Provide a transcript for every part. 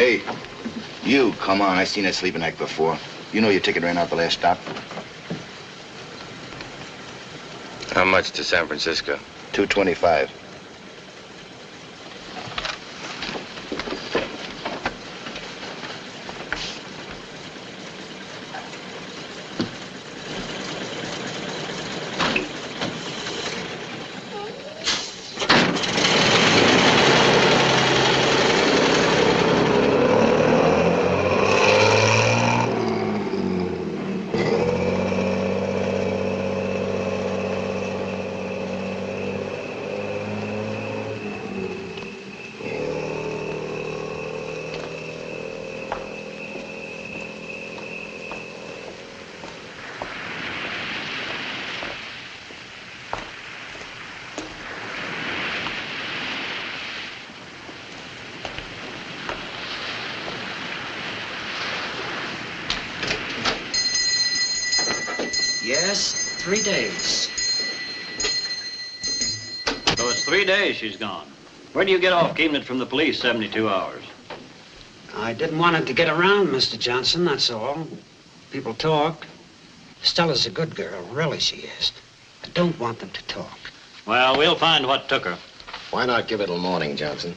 Hey, you, come on. I seen that sleeping act before. You know your ticket ran out the last stop. How much to San Francisco? $2.25. Yes, 3 days. So it's 3 days she's gone. Where do you get off keeping it from the police 72 hours? I didn't want it to get around, Mr. Johnson, that's all. People talk. Stella's a good girl, really she is. I don't want them to talk. Well, we'll find what took her. Why not give it till morning, Johnson?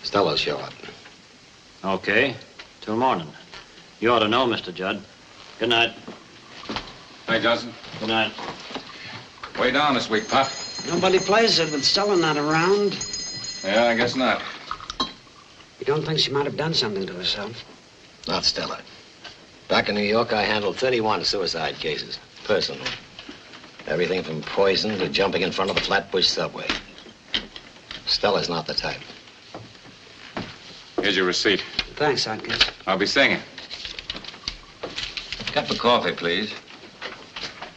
Stella's show up. Okay, till morning. You ought to know, Mr. Judd. Good night. Hey, Johnson. Good night. Way down this week, Pop. Nobody plays it with Stella not around. Yeah, I guess not. You don't think she might have done something to herself? Not Stella. Back in New York, I handled 31 suicide cases, personally. Everything from poison to jumping in front of the Flatbush subway. Stella's not the type. Here's your receipt. Thanks, Atkins. I'll be singing. Cup of coffee, please.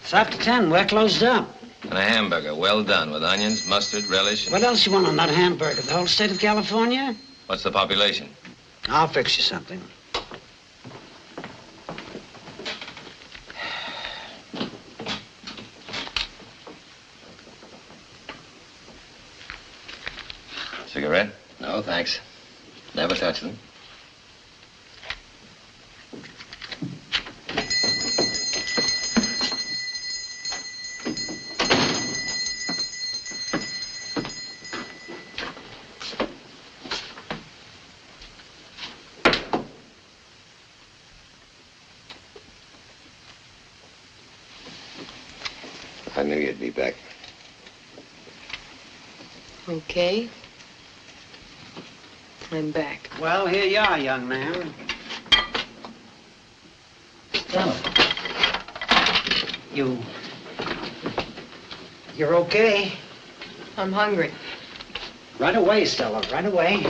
It's after 10. We're closed up. And a hamburger, well done, with onions, mustard, relish. What else you want on that hamburger? The whole state of California? What's the population? I'll fix you something. Cigarette? No, thanks. Never touch them. I knew you'd be back. Okay. I'm back. Well, here you are, young man. Stella. You're okay? I'm hungry. Right away, Stella, right away.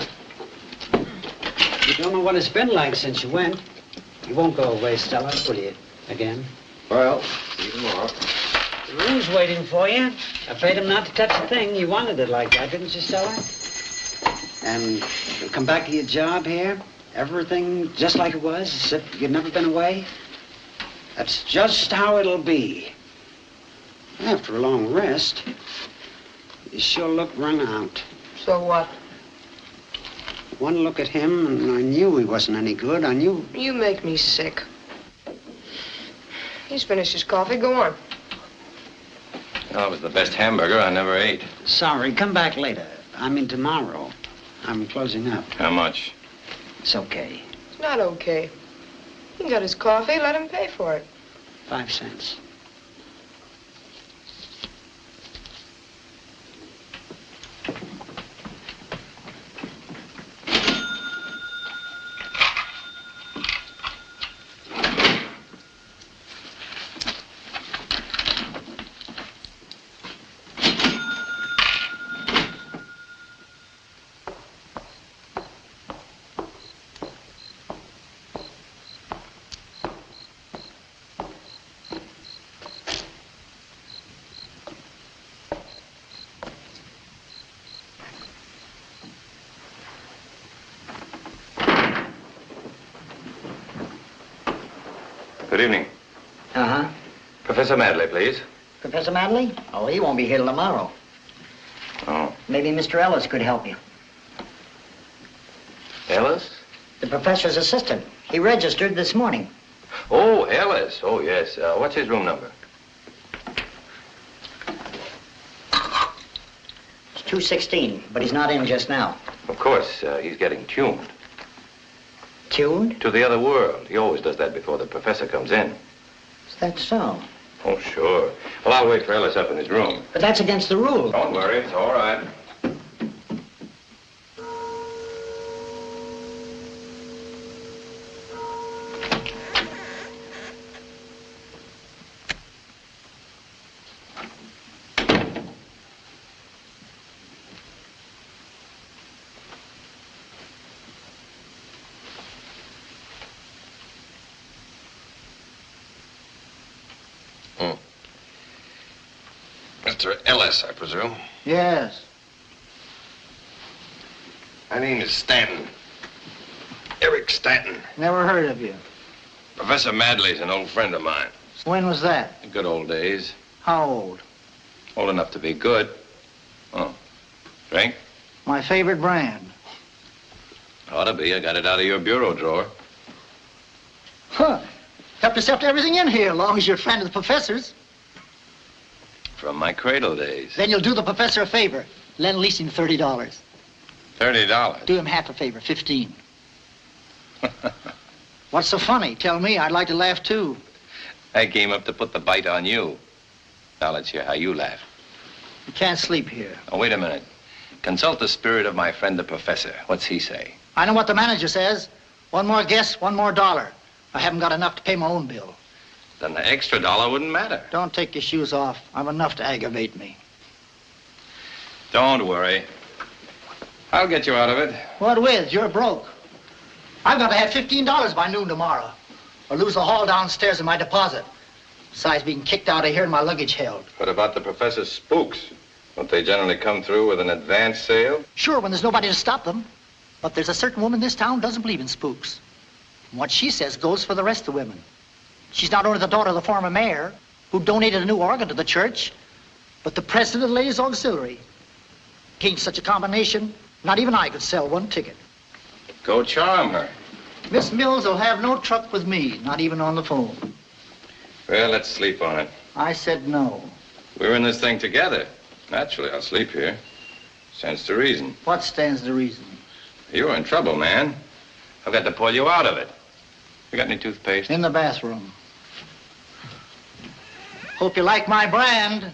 You don't know what it's been like since you went. You won't go away, Stella, will you? Again? Well, see you tomorrow. The room's waiting for you. I paid him not to touch a thing. You wanted it like that, didn't you, Stella? And you'll come back to your job here? Everything just like it was, as if you'd never been away? That's just how it'll be. After a long rest, you sure look run out. So what? One look at him, and I knew he wasn't any good. I knew... You make me sick. He's finished his coffee. Go on. Oh, it was the best hamburger I never ate. Sorry, come back later. I mean tomorrow. I'm closing up. How much? It's okay. It's not okay. He got his coffee. Let him pay for it. 5 cents. Good evening. Uh-huh. Professor Madley, please. Professor Madley? Oh, he won't be here till tomorrow. Oh. Maybe Mr. Ellis could help you. Ellis? The professor's assistant. He registered this morning. Oh, Ellis. Oh, yes. What's his room number? It's 216, but he's not in just now. Of course, he's getting tuned. Tuned? To the other world. He always does that before the professor comes in. Is that so? Oh, sure. Well, I'll wait for Ellis up in his room. But that's against the rules. Don't worry, it's all right. Mr. Ellis, I presume? Yes. My name is Stanton. Eric Stanton. Never heard of you. Professor Madley's an old friend of mine. When was that? The good old days. How old? Old enough to be good. Oh. Drink? My favorite brand. Ought to be. I got it out of your bureau drawer. Huh. Help yourself to everything in here, as long as you're a friend of the professor's. From my cradle days. Then you'll do the professor a favor. Lend leasing $30. $30? Do him half a favor, 15. What's so funny? Tell me, I'd like to laugh too. I came up to put the bite on you. Now let's hear how you laugh. You can't sleep here. Oh, wait a minute. Consult the spirit of my friend the professor. What's he say? I know what the manager says. One more guess, $1 more. I haven't got enough to pay my own bill. Then the extra $1 wouldn't matter. Don't take your shoes off. I've enough to aggravate me. Don't worry. I'll get you out of it. What with? You're broke. I've got to have $15 by noon tomorrow, or lose the haul downstairs in my deposit. Besides being kicked out of here and my luggage held. What about the professor's spooks? Don't they generally come through with an advance sale? Sure, when there's nobody to stop them. But there's a certain woman in this town doesn't believe in spooks. And what she says goes for the rest of the women. She's not only the daughter of the former mayor, who donated a new organ to the church, but the president of the Ladies' Auxiliary. Against such a combination, not even I could sell one ticket. Go charm her. Miss Mills will have no truck with me, not even on the phone. Well, let's sleep on it. I said no. We're in this thing together. Naturally, I'll sleep here. Stands to reason. What stands to reason? You're in trouble, man. I've got to pull you out of it. You got any toothpaste? In the bathroom. Hope you like my brand.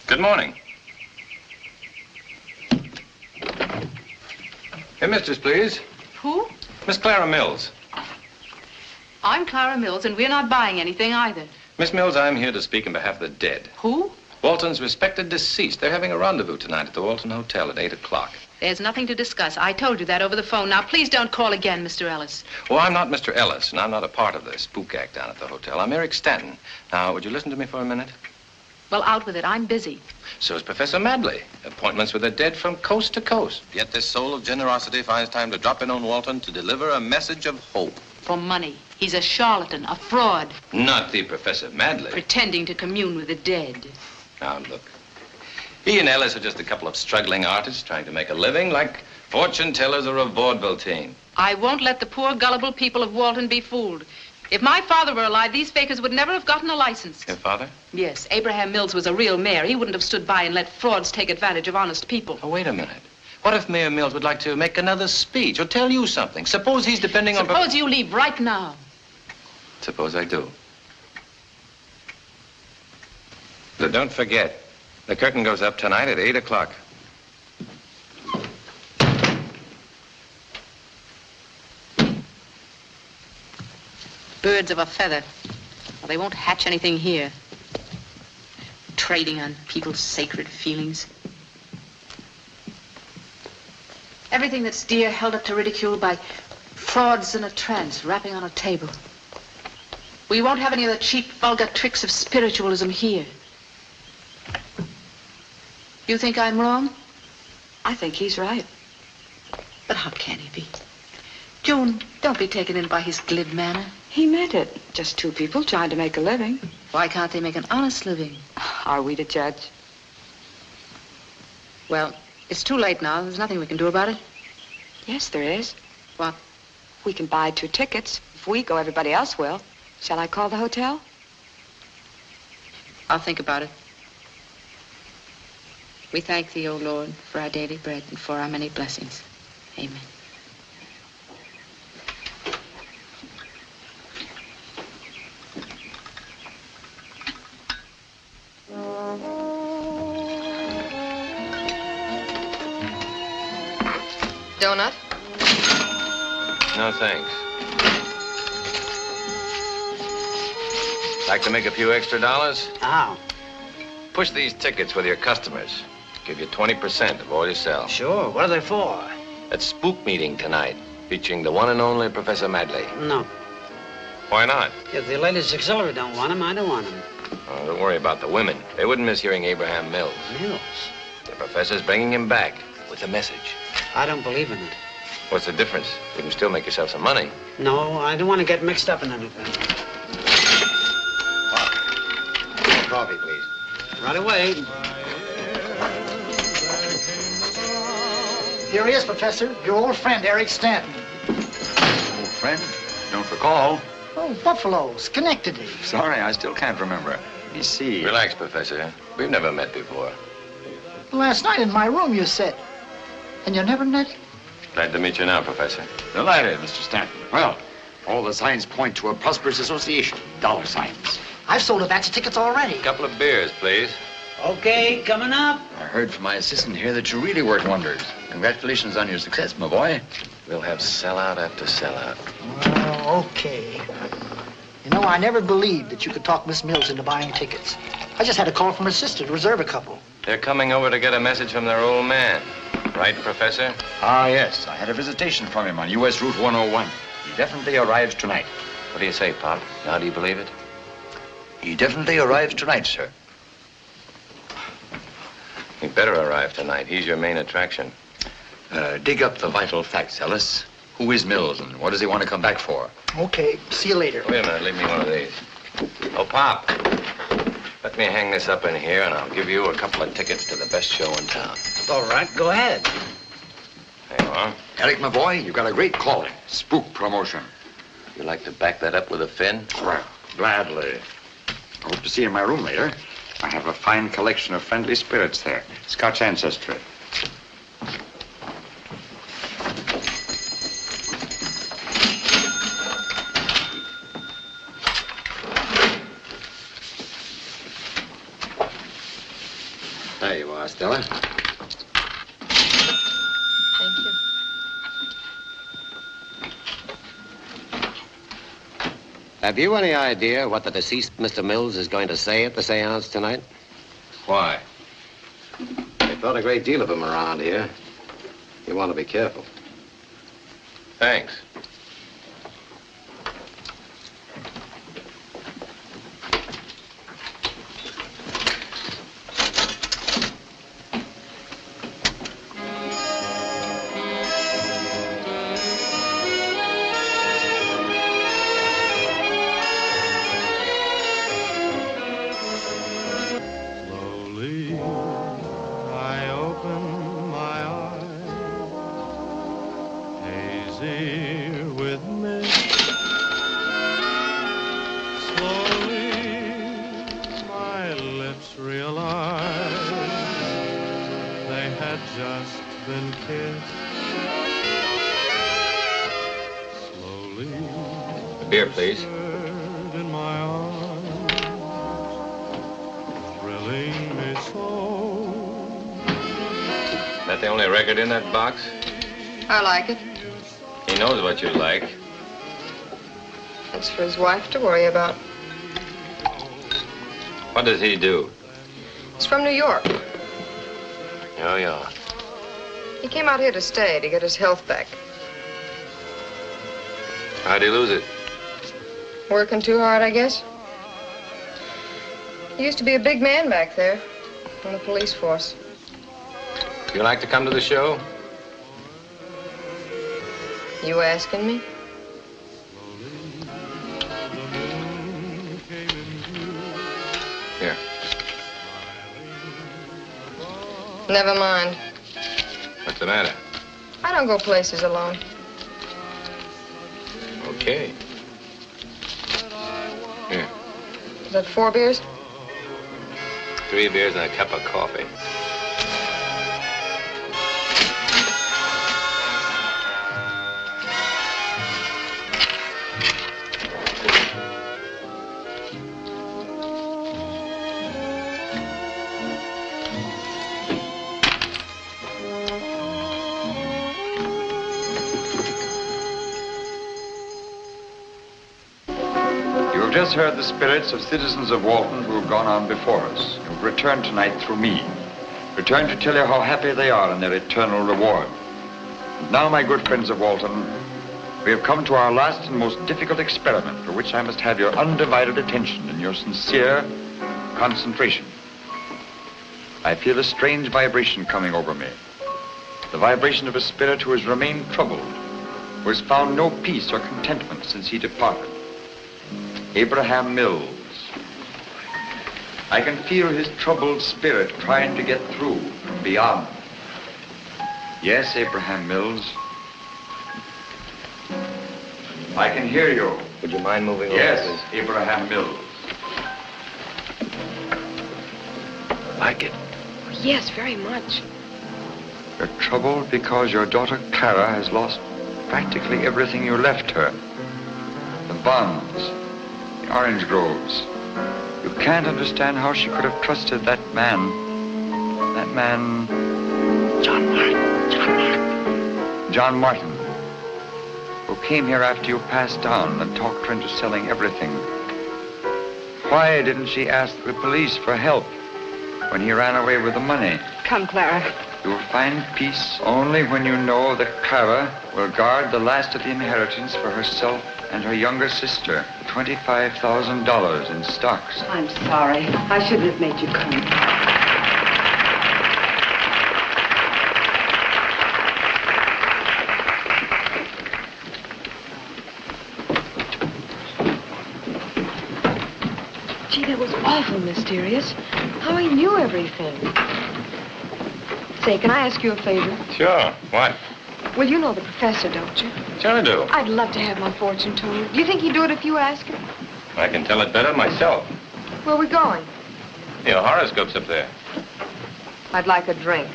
Good morning. Hey, mistress, please. Who? Miss Clara Mills. I'm Clara Mills, and we're not buying anything either. Miss Mills, I'm here to speak on behalf of the dead. Who? Walton's respected deceased. They're having a rendezvous tonight at the Walton Hotel at 8 o'clock. There's nothing to discuss. I told you that over the phone. Now, please don't call again, Mr. Ellis. Oh, I'm not Mr. Ellis, and I'm not a part of the spook act down at the hotel. I'm Eric Stanton. Now, would you listen to me for a minute? Well, out with it. I'm busy. So is Professor Madley. Appointments with the dead from coast to coast. Yet this soul of generosity finds time to drop in on Walton to deliver a message of hope. For money. He's a charlatan, a fraud. Not the Professor Madley. Pretending to commune with the dead. Now, look. He and Ellis are just a couple of struggling artists trying to make a living like fortune tellers or a vaudeville team. I won't let the poor, gullible people of Walton be fooled. If my father were alive, these fakers would never have gotten a license. Your father? Yes, Abraham Mills was a real mayor. He wouldn't have stood by and let frauds take advantage of honest people. Oh, wait a minute. What if Mayor Mills would like to make another speech or tell you something? Suppose he's depending on... Suppose you leave right now. Suppose I do. But don't forget, the curtain goes up tonight at 8 o'clock. Birds of a feather. Well, they won't hatch anything here. Trading on people's sacred feelings. Everything that's dear held up to ridicule by frauds in a trance, rapping on a table. We won't have any of the cheap, vulgar tricks of spiritualism here. You think I'm wrong? I think he's right. But how can he be? June, don't be taken in by his glib manner. He meant it. Just two people trying to make a living. Why can't they make an honest living? Are we to judge? Well, it's too late now. There's nothing we can do about it. Yes, there is. What? We can buy 2 tickets. If we go, everybody else will. Shall I call the hotel? I'll think about it. We thank thee, O Lord, for our daily bread and for our many blessings. Amen. Donut? No, thanks. Like to make a few extra dollars? How? Push these tickets with your customers. Give you 20% of all you sell. Sure. What are they for? At Spook Meeting tonight, featuring the one and only Professor Madley. No. Why not? If the ladies auxiliary don't want them, I don't want them. Oh, don't worry about the women. They wouldn't miss hearing Abraham Mills. Mills? The professor's bringing him back with a message. I don't believe in it. What's the difference? You can still make yourself some money. No, I don't want to get mixed up in anything. Coffee, please. Right away. Here he is, Professor. Your old friend, Eric Stanton. Old friend? Don't recall. Oh, Buffalo, Schenectady. Sorry, I still can't remember. Let me see. Relax, Professor. We've never met before. Last night in my room, you said. And you never met? Glad to meet you now, Professor. Delighted, Mr. Stanton. Well, all the signs point to a prosperous association. Dollar signs. I've sold a batch of tickets already. A couple of beers, please. Okay, coming up. I heard from my assistant here that you really worked wonders. Congratulations on your success, my boy. We'll have sellout after sellout. Well, okay. You know, I never believed that you could talk Miss Mills into buying tickets. I just had a call from her sister to reserve a couple. They're coming over to get a message from their old man. Right, Professor? Ah, yes. I had a visitation from him on U.S. Route 101. He definitely arrives tonight. What do you say, Pop? Now do you believe it? He definitely arrives tonight, sir. He better arrive tonight. He's your main attraction. Dig up the vital facts, Ellis. Who is Mills and what does he want to come back for? Okay, see you later. Wait a minute. Leave me one of these. Oh, Pop. Let me hang this up in here, and I'll give you a couple of tickets to the best show in town. All right, go ahead. There you are. Eric, my boy, you've got a great calling. Spook promotion. You like to back that up with a fin? Well, gladly. I hope to see you in my room later. I have a fine collection of friendly spirits there. Scotch ancestry. There you are, Stella. Thank you. Have you any idea what the deceased Mr. Mills is going to say at the seance tonight? Why? They thought a great deal of him around here. You want to be careful. Thanks. A beer, please. In my arms, thrilling me so. That the only record in that box? I like it. He knows what you like. That's for his wife to worry about. What does he do? He's from New York. Oh, yeah. He came out here to stay, to get his health back. How'd he lose it? Working too hard, I guess. He used to be a big man back there on the police force. You like to come to the show? You asking me? here. Never mind. What's the matter? I don't go places alone. Okay. Here. Is that 4 beers? 3 beers and a cup of coffee. Just heard the spirits of citizens of Walton who have gone on before us, who have returned tonight through me. Returned to tell you how happy they are in their eternal reward. And now, my good friends of Walton, we have come to our last and most difficult experiment, for which I must have your undivided attention and your sincere concentration. I feel a strange vibration coming over me. The vibration of a spirit who has remained troubled, who has found no peace or contentment since he departed. Abraham Mills. I can feel his troubled spirit trying to get through from beyond. Yes, Abraham Mills. I can hear you. Would you mind moving over, Yes, please? Abraham Mills. Like it? Yes, very much. You're troubled because your daughter Clara has lost practically everything you left her. The bonds, the orange groves. You can't understand how she could have trusted that man. That man... John Martin. John Martin, who came here after you passed down and talked her into selling everything. Why didn't she ask the police for help when he ran away with the money? Come, Clara. You'll find peace only when you know that Clara will guard the last of the inheritance for herself and her younger sister. $25,000 in stocks. I'm sorry. I shouldn't have made you come. Gee, that was awful mysterious. How he knew everything. Say, can I ask you a favor? Sure. What? Well, you know the professor, don't you? Sure I do. I'd love to have my fortune told. Do you think he'd do it if you asked him? I can tell it better myself. Where are we going? Your horoscope's up there. I'd like a drink.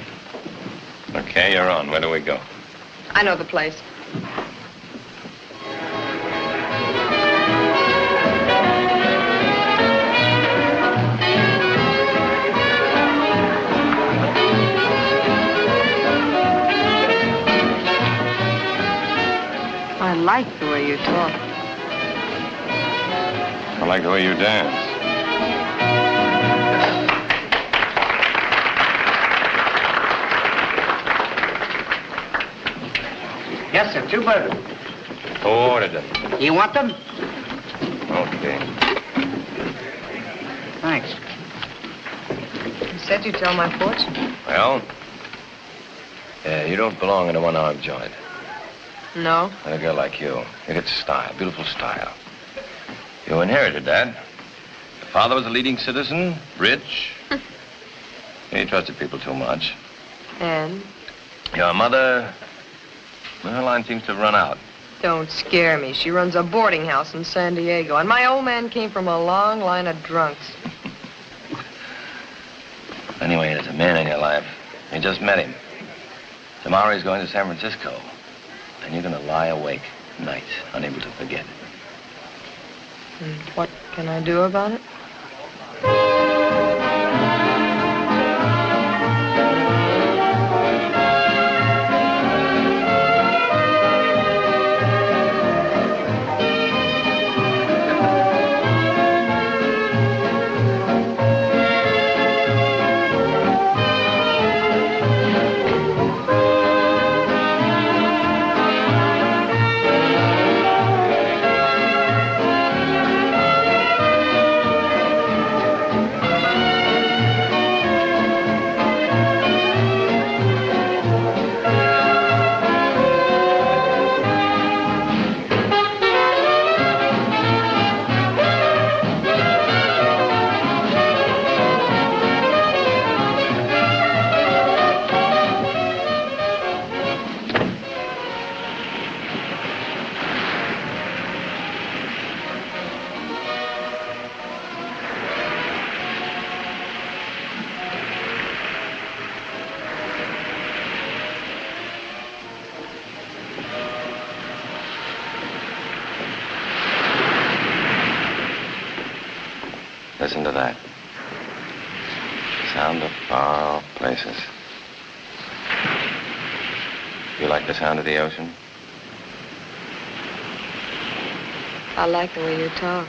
Okay, you're on. Where do we go? I know the place. I like the way you talk. I like the way you dance. Yes, sir. 2 burgers. Who ordered them? You want them? Okay. Thanks. You said you'd tell my fortune. Well, you don't belong in a one-armed joint. No. A girl like you. You get style, beautiful style. You inherited that. Your father was a leading citizen, rich. He trusted people too much. And? Your mother, well, her line seems to have run out. Don't scare me. She runs a boarding house in San Diego, and my old man came from a long line of drunks. Anyway, there's a man in your life. You just met him. Tomorrow he's going to San Francisco. And you're going to lie awake nights, unable to forget. And what can I do about it? Listen to that. Sound of far places. You like the sound of the ocean? I like the way you talk.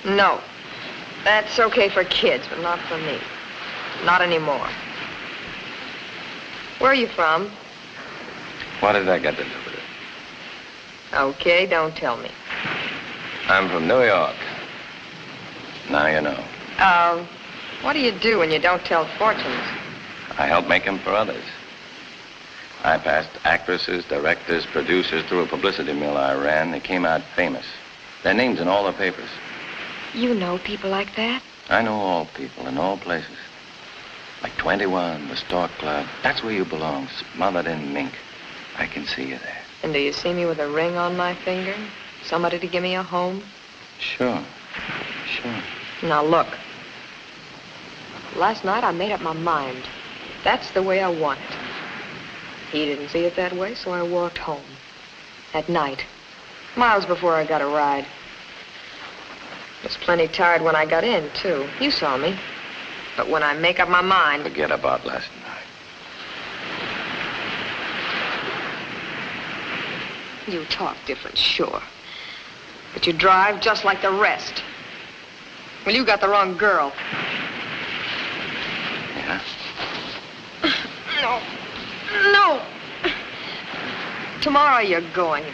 No. That's okay for kids, but not for me. Not anymore. Where are you from? What does that got to do with it? Okay, don't tell me. I'm from New York. Now you know. What do you do when you don't tell fortunes? I help make them for others. I passed actresses, directors, producers through a publicity mill I ran. They came out famous. Their names in all the papers. You know people like that? I know all people in all places. Like 21, the Stork Club. That's where you belong, smothered in mink. I can see you there. And do you see me with a ring on my finger? Somebody to give me a home? Sure. Sure. Now look. Last night I made up my mind. That's the way I want it. He didn't see it that way, so I walked home. At night. Miles before I got a ride. Was plenty tired when I got in, too. You saw me. But when I make up my mind... Forget about last night. You talk different, sure. But you drive just like the rest. Well, you got the wrong girl. Yeah? No. No. Tomorrow you're going.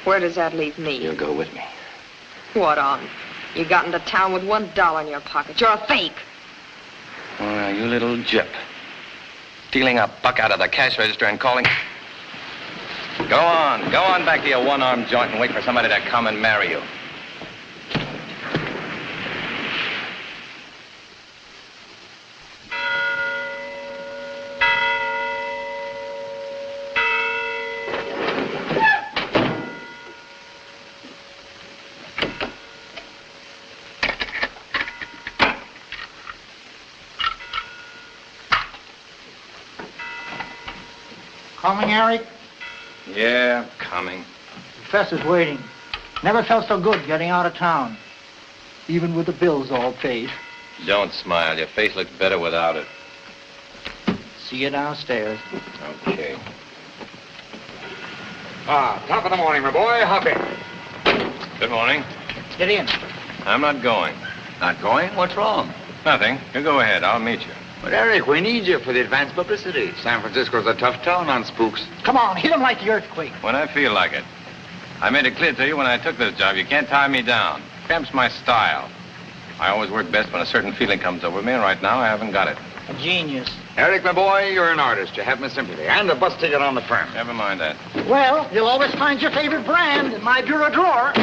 Where does that leave me? You'll go with me. What on? You got into town with $1 in your pocket. You're a fake. Oh, you little gyp. Stealing a buck out of the cash register and calling... Go on back to your one-armed joint and wait for somebody to come and marry you. Coming, Eric? Yeah, coming. Professor's waiting. Never felt so good getting out of town. Even with the bills all paid. Don't smile. Your face looks better without it. See you downstairs. Okay. Top of the morning, my boy. Hop in. Good morning. Get in. I'm not going. Not going? What's wrong? Nothing. You go ahead. I'll meet you. But Eric, we need you for the advance publicity. San Francisco's a tough town on spooks. Come on, hit him like the earthquake. When I feel like it. I made it clear to you when I took this job, you can't tie me down. Cramps my style. I always work best when a certain feeling comes over me, and right now I haven't got it. A genius. Eric, my boy, you're an artist. You have my sympathy. And a bus ticket on the firm. Never mind that. Well, you'll always find your favorite brand in my bureau drawer.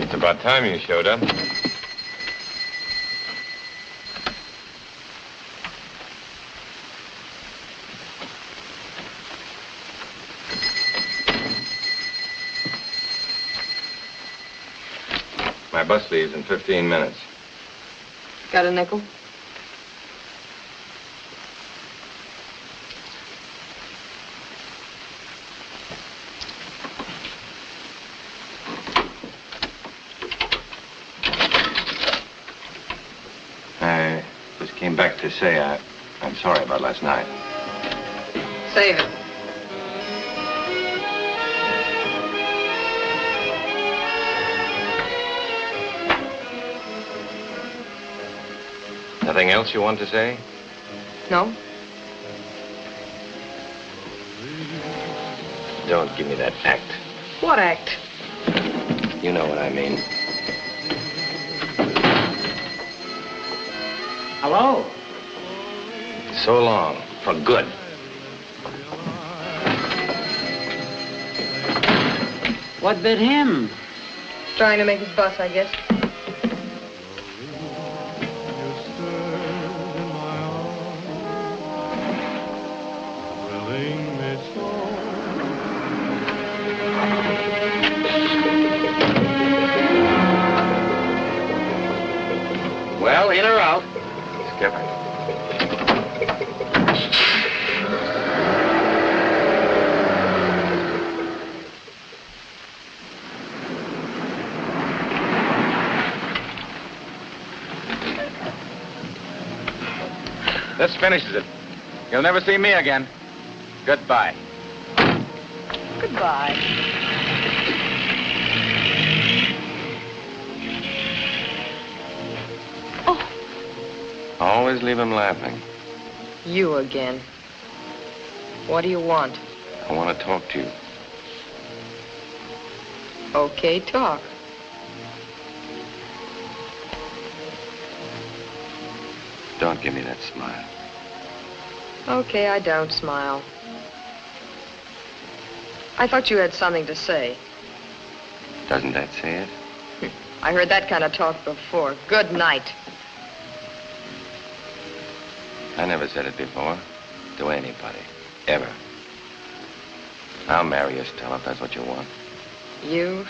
It's about time you showed up. My bus leaves in 15 minutes. Got a nickel? I just came back to say I'm sorry about last night. Save it. Nothing else you want to say? No? Don't give me that act. What act? You know what I mean. Hello? So long. For good. What bit him? Trying to make his bus, I guess. Well, in or out? Skipper. This finishes it. You'll never see me again. Goodbye. Goodbye. Always leave him laughing. You again. What do you want? I want to talk to you. Okay, talk. Don't give me that smile. Okay, I don't smile. I thought you had something to say. Doesn't that say it? I heard that kind of talk before. Good night. I never said it before. To anybody. Ever. I'll marry you, Stella, if that's what you want. You?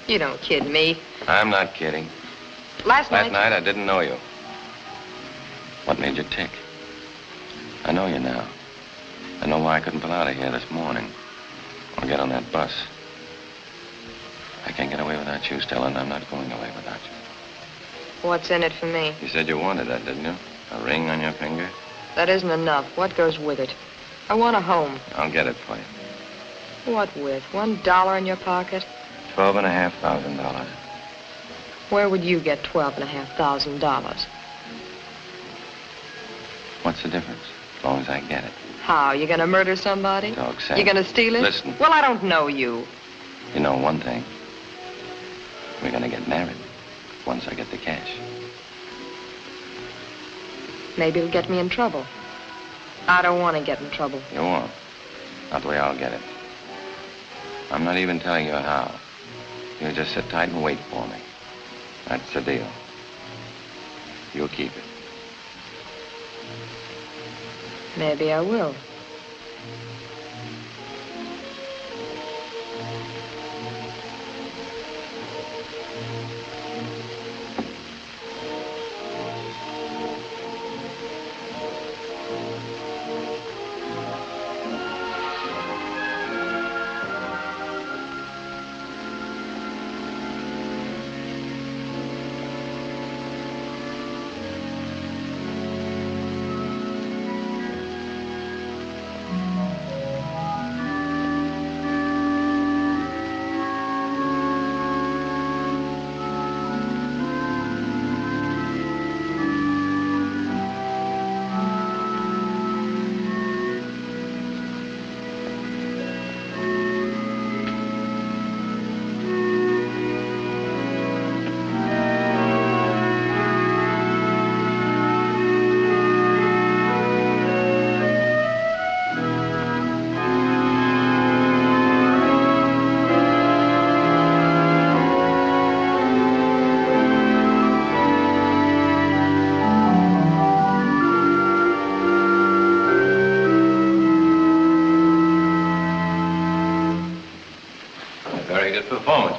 You don't kid me. I'm not kidding. Last night I didn't know you. What made you tick? I know you now. I know why I couldn't pull out of here this morning. Or get on that bus. I can't get away without you, Stella, and I'm not going away without you. What's in it for me? You said you wanted that, didn't you? A ring on your finger? That isn't enough. What goes with it? I want a home. I'll get it for you. What with? $1 in your pocket? $12,500. Where would you get $12,500? What's the difference? As long as I get it. How? You gonna murder somebody? Dog said. You gonna steal it? Listen. Well, I don't know you. You know one thing. We're gonna get married once I get the cash. Maybe it'll get me in trouble. I don't want to get in trouble. You won't. Not the way I'll get it. I'm not even telling you how. You just sit tight and wait for me. That's the deal. You'll keep it. Maybe I will.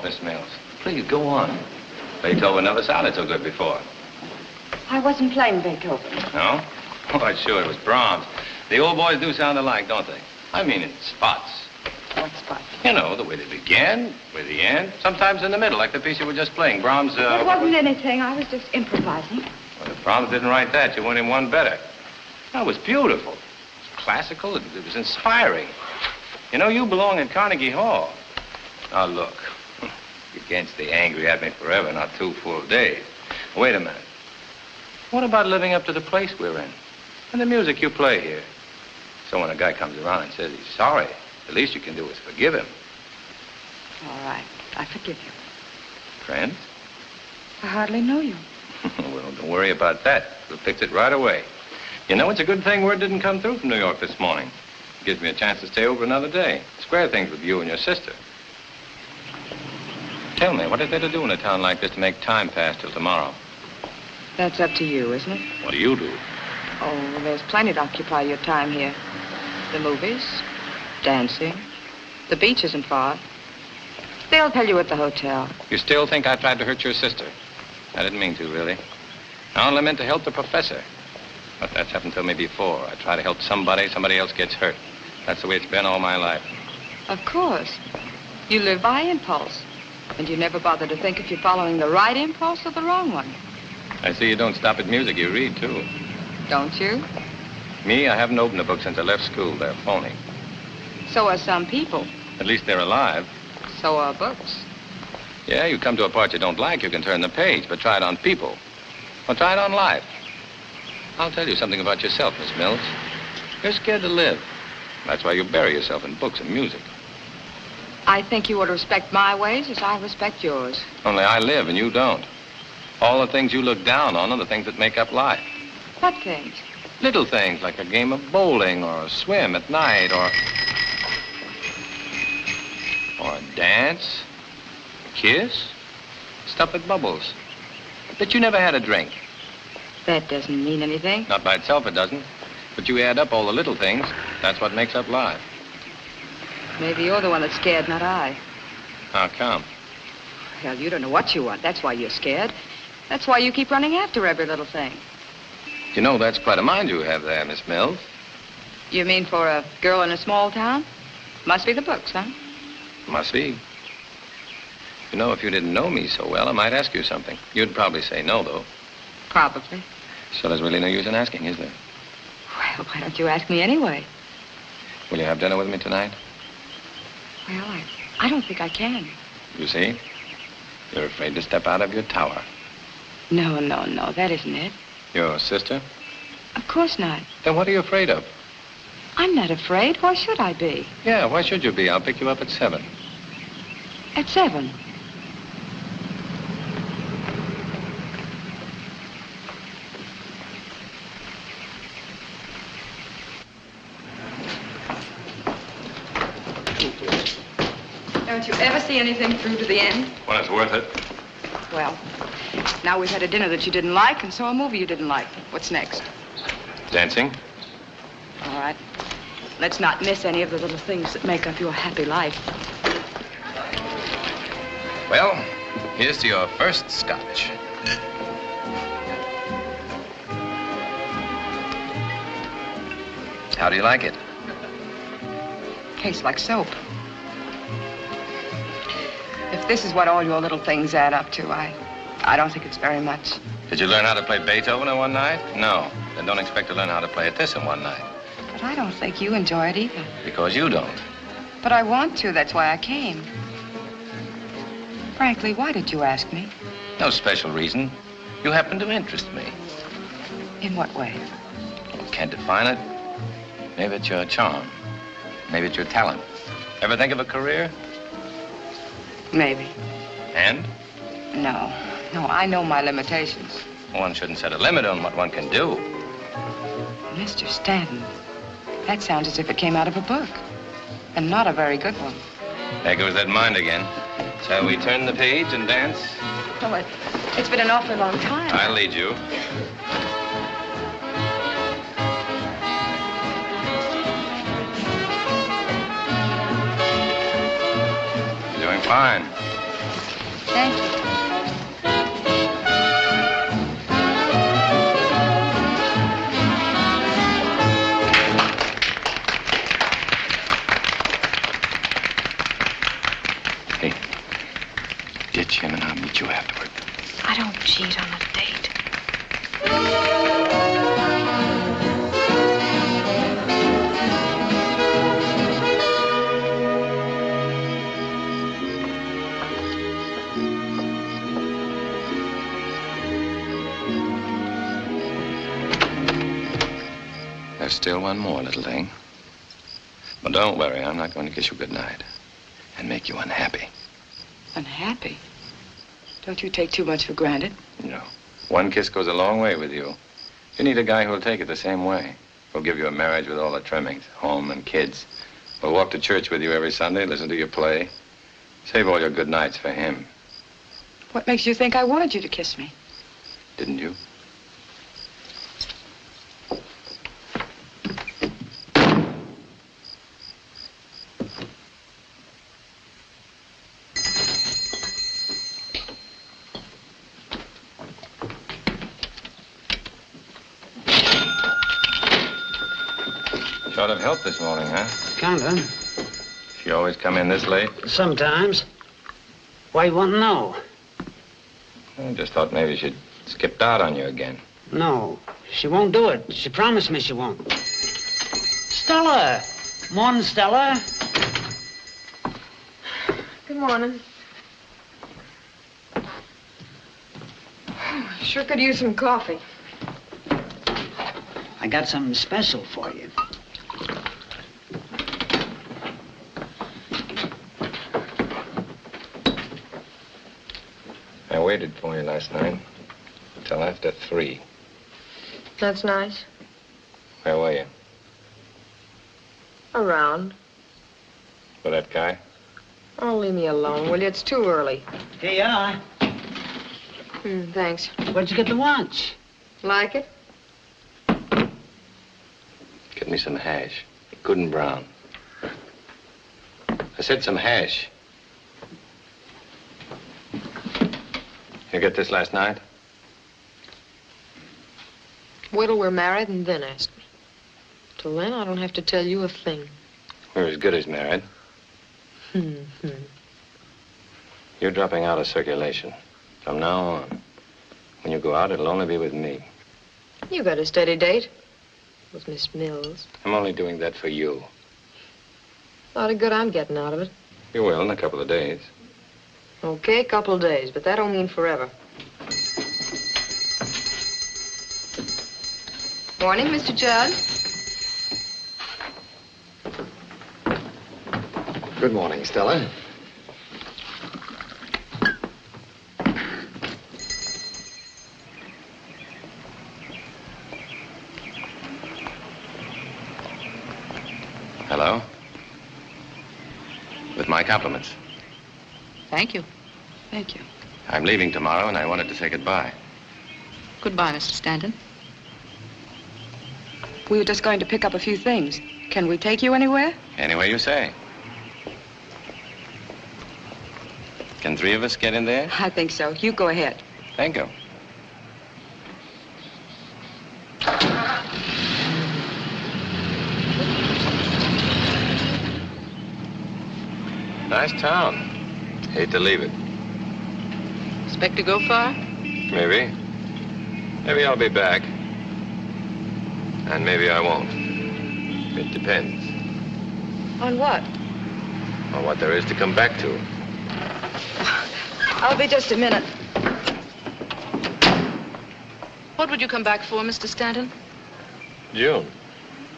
Miss Mills. Please, go on. Beethoven never sounded so good before. I wasn't playing Beethoven. No? Oh, sure, it was Brahms. The old boys do sound alike, don't they? I mean, in spots. What spot? You know, the way they begin, with the end, sometimes in the middle, like the piece you were just playing. Brahms, It wasn't anything. I was just improvising. Well, if Brahms didn't write that, you went in one better. That was beautiful. classical. It was inspiring. You know, you belong in Carnegie Hall. Now, look. You can't stay angry at me forever, not 2 full days. Wait a minute. What about living up to the place we're in? And the music you play here? So when a guy comes around and says he's sorry, the least you can do is forgive him. All right. I forgive you. Friends? I hardly know you. Well, don't worry about that. We'll fix it right away. You know, it's a good thing word didn't come through from New York this morning. It gives me a chance to stay over another day. Square things with you and your sister. Tell me, what is there to do in a town like this to make time pass till tomorrow? That's up to you, isn't it? What do you do? Oh, well, there's plenty to occupy your time here. The movies, dancing, the beach isn't far. They'll tell you at the hotel. You still think I tried to hurt your sister? I didn't mean to, really. I only meant to help the professor. But that's happened to me before. I try to help somebody else gets hurt. That's the way it's been all my life. Of course. You live by impulse. And you never bother to think if you're following the right impulse or the wrong one. I see you don't stop at music. You read, too. Don't you? Me, I haven't opened a book since I left school. They're phony. So are some people. At least they're alive. So are books. Yeah, you come to a part you don't like, you can turn the page, but try it on people. Or try it on life. I'll tell you something about yourself, Miss Mills. You're scared to live. That's why you bury yourself in books and music. I think you ought to respect my ways as I respect yours. Only I live and you don't. All the things you look down on are the things that make up life. What things? Little things like a game of bowling or a swim at night or a dance, a kiss, stuff with bubbles. But you never had a drink. That doesn't mean anything. Not by itself, it doesn't. But you add up all the little things, that's what makes up life. Maybe you're the one that's scared, not I. How come? Hell, you don't know what you want. That's why you're scared. That's why you keep running after every little thing. You know, that's quite a mind you have there, Miss Mills. You mean for a girl in a small town? Must be the books, huh? Must be. You know, if you didn't know me so well, I might ask you something. You'd probably say no, though. Probably. So there's really no use in asking, is there? Well, why don't you ask me anyway? Will you have dinner with me tonight? Well, I don't think I can. You see? You're afraid to step out of your tower. No, that isn't it. Your sister? Of course not. Then what are you afraid of? I'm not afraid. Why should I be? Yeah, why should you be? I'll pick you up at 7. At 7? Don't you ever see anything through to the end? When it's worth it. Well, now we've had a dinner that you didn't like, and so a movie you didn't like. What's next? Dancing? All right. Let's not miss any of the little things that make up your happy life. Well, here's to your first scotch. How do you like it? Tastes like soap. If this is what all your little things add up to, I don't think it's very much. Did you learn how to play Beethoven in one night? No. Then don't expect to learn how to play it this in one night. But I don't think you enjoy it either. Because you don't. But I want to. That's why I came. Frankly, why did you ask me? No special reason. You happen to interest me. In what way? Can't define it. Maybe it's your charm. Maybe it's your talent. Ever think of a career? Maybe. And? No, I know my limitations. One shouldn't set a limit on what one can do. Mr. Stanton, that sounds as if it came out of a book. And not a very good one. There goes that mind again. Shall we turn the page and dance? Oh, it's been an awfully long time. I'll lead you. You're doing fine. Thank you. Ditch him and I'll meet you afterward. I don't cheat on a date. There's still one more, little thing. But don't worry, I'm not going to kiss you goodnight and make you unhappy. Unhappy? Don't you take too much for granted? No. One kiss goes a long way with you. You need a guy who'll take it the same way. Who'll give you a marriage with all the trimmings, home and kids. Who'll walk to church with you every Sunday, listen to you play. Save all your good nights for him. What makes you think I wanted you to kiss me? Didn't you? Sort of help this morning, huh? Kinda. She always come in this late? Sometimes. Why you want to know? I just thought maybe she'd skipped out on you again. No, she won't do it. She promised me she won't. Stella! Morning, Stella. Good morning. Sure could use some coffee. I got something special for you. I waited for you last night until after 3. That's nice. Where were you? Around. With that guy? Oh, leave me alone, will you? It's too early. Here you are. Thanks. Where'd you get the lunch? Like it? Get me some hash. Good and brown. I said some hash. You get this last night? Wait till we're married and then ask me. Till then, I don't have to tell you a thing. We're as good as married. You're dropping out of circulation. From now on. When you go out, it'll only be with me. You got a steady date with Miss Mills. I'm only doing that for you. A lot of good I'm getting out of it. You will in a couple of days. Okay, couple days, but that don't mean forever. Morning, Mr. Judd. Good morning, Stella. Hello? With my compliments. Thank you. Thank you. I'm leaving tomorrow, and I wanted to say goodbye. Goodbye, Mr. Stanton. We were just going to pick up a few things. Can we take you anywhere? Anywhere you say. Can 3 of us get in there? I think so. You go ahead. Thank you. Nice town. Hate to leave it. Expect to go far? Maybe. Maybe I'll be back. And maybe I won't. It depends On what? on what there is to come back to. I'll be just a minute. What would you come back for, Mr. Stanton? June,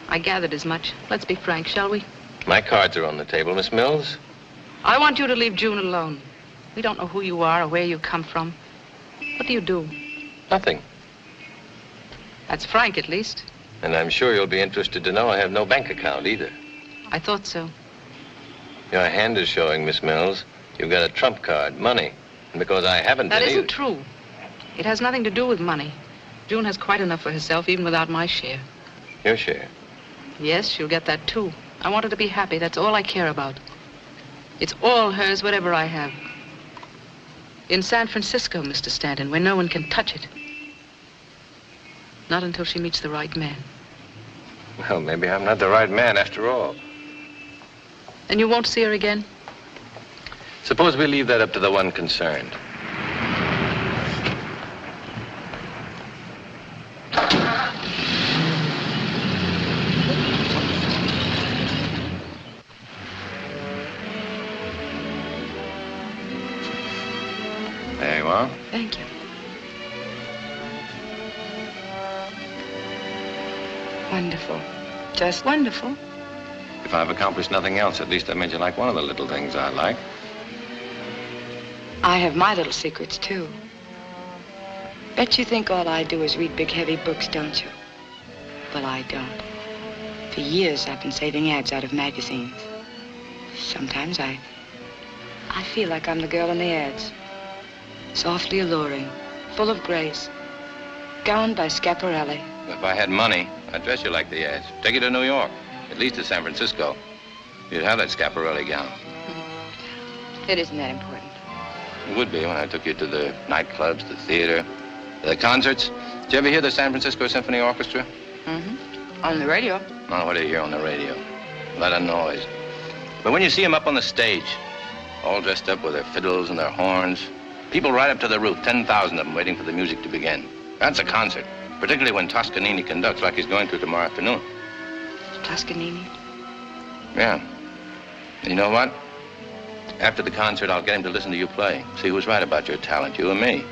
I gathered as much. Let's be frank, shall we? my cards are on the table, Miss Mills. I want you to leave June alone. We don't know who you are or where you come from. What do you do? Nothing. That's frank, at least. And I'm sure you'll be interested to know I have no bank account either. I thought so. Your hand is showing, Miss Mills. You've got a trump card, money. And because I haven't That been isn't either- true. It has nothing to do with money. June has quite enough for herself, even without my share. Your share. Yes, she'll get that, too. I want her to be happy. That's all I care about. It's all hers, whatever I have. In San Francisco, Mr. Stanton, where no one can touch it. Not until she meets the right man. Well, maybe I'm not the right man after all. And you won't see her again? Suppose we leave that up to the one concerned. There you are. Thank you. Wonderful. Just wonderful. If I've accomplished nothing else, at least I made you like one of the little things I like. I have my little secrets, too. Bet you think all I do is read big, heavy books, don't you? Well, I don't. For years, I've been saving ads out of magazines. Sometimes I feel like I'm the girl in the ads. Softly alluring, full of grace, gowned by Schiaparelli. If I had money, I'd dress you like the ads. Take you to New York, at least to San Francisco. You'd have that Schiaparelli gown. It isn't that important. It would be when I took you to the nightclubs, the theater, the concerts. Did you ever hear the San Francisco Symphony Orchestra? Mm-hmm. On the radio. No, what do you hear on the radio? A lot of noise. But when you see them up on the stage, all dressed up with their fiddles and their horns, people right up to the roof, 10,000 of them waiting for the music to begin. That's a concert, particularly when Toscanini conducts like he's going to tomorrow afternoon. Toscanini? Yeah. And you know what? After the concert, I'll get him to listen to you play. See who's right about your talent, you and me.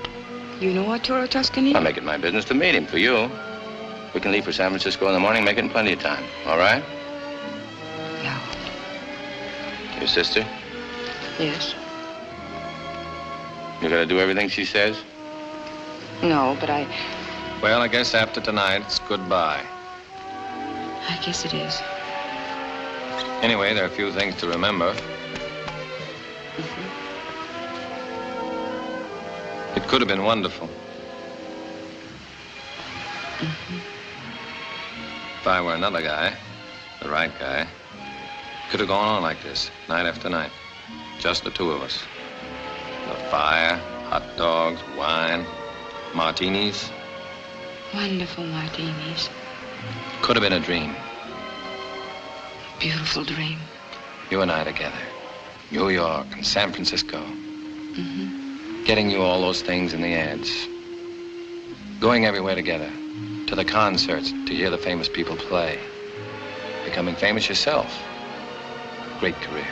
You know Arturo Toscanini? I'll make it my business to meet him for you. We can leave for San Francisco in the morning, make it in plenty of time. All right? No. Your sister? Yes. You gotta do everything she says? No, but Well, I guess after tonight, it's goodbye. I guess it is. Anyway, there are a few things to remember. It could have been wonderful. If I were another guy, the right guy, it could have gone on like this, night after night. Just the two of us. The fire, hot dogs, wine, martinis. Wonderful martinis. Could have been a dream. Beautiful dream. You and I together. New York and San Francisco. Getting you all those things in the ads. Going everywhere together. To the concerts, to hear the famous people play. Becoming famous yourself. Great career.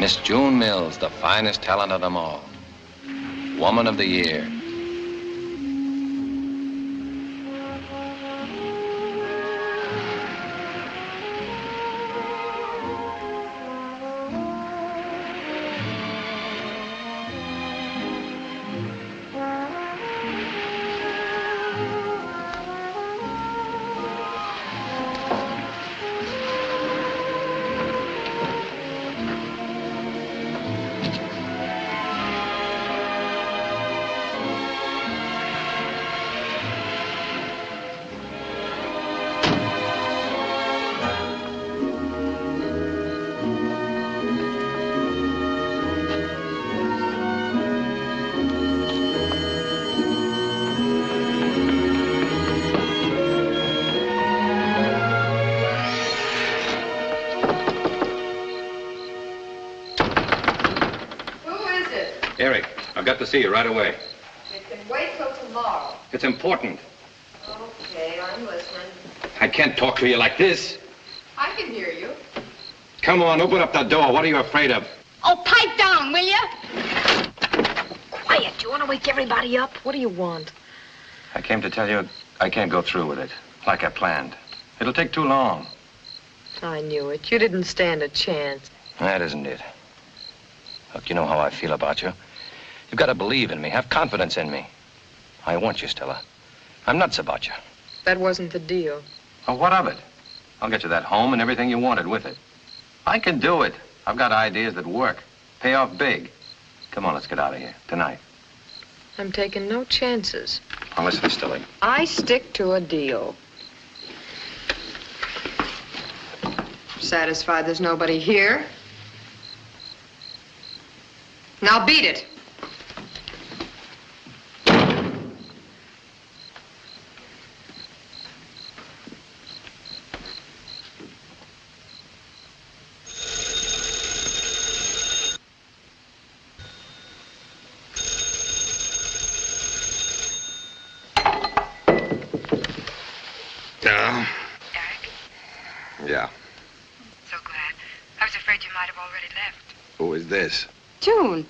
Miss June Mills, the finest talent of them all. Woman of the Year. Eric, I've got to see you right away. It can wait till tomorrow. It's important. Okay, I'm listening. I can't talk to you like this. I can hear you. Come on, open up the door. What are you afraid of? Oh, pipe down, will you? Quiet. You want to wake everybody up? What do you want? I came to tell you I can't go through with it, like I planned. It'll take too long. I knew it. You didn't stand a chance. That isn't it. Look, you know how I feel about you. You've got to believe in me, have confidence in me. I want you, Stella. I'm nuts about you. That wasn't the deal. Well, what of it? I'll get you that home and everything you wanted with it. I can do it. I've got ideas that work. Pay off big. Come on, let's get out of here. Tonight. I'm taking no chances. Now listen, Stella. I stick to a deal. Satisfied there's nobody here? Now beat it. Yeah. So glad. I was afraid you might have already left. Who is this? June.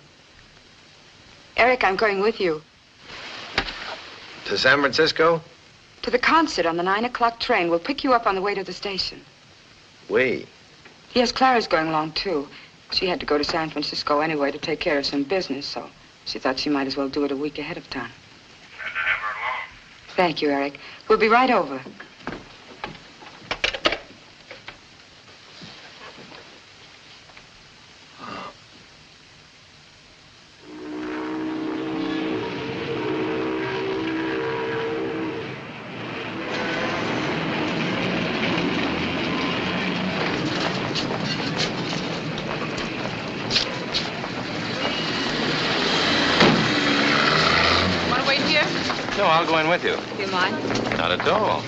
Eric, I'm going with you. To San Francisco? To the concert on the 9 o'clock train. We'll pick you up on the way to the station. We? Yes, Clara's going along, too. She had to go to San Francisco anyway to take care of some business, so she thought she might as well do it a week ahead of time. Glad to have her along. Thank you, Eric. We'll be right over. No, I'll go in with you. Do you mind? Not at all.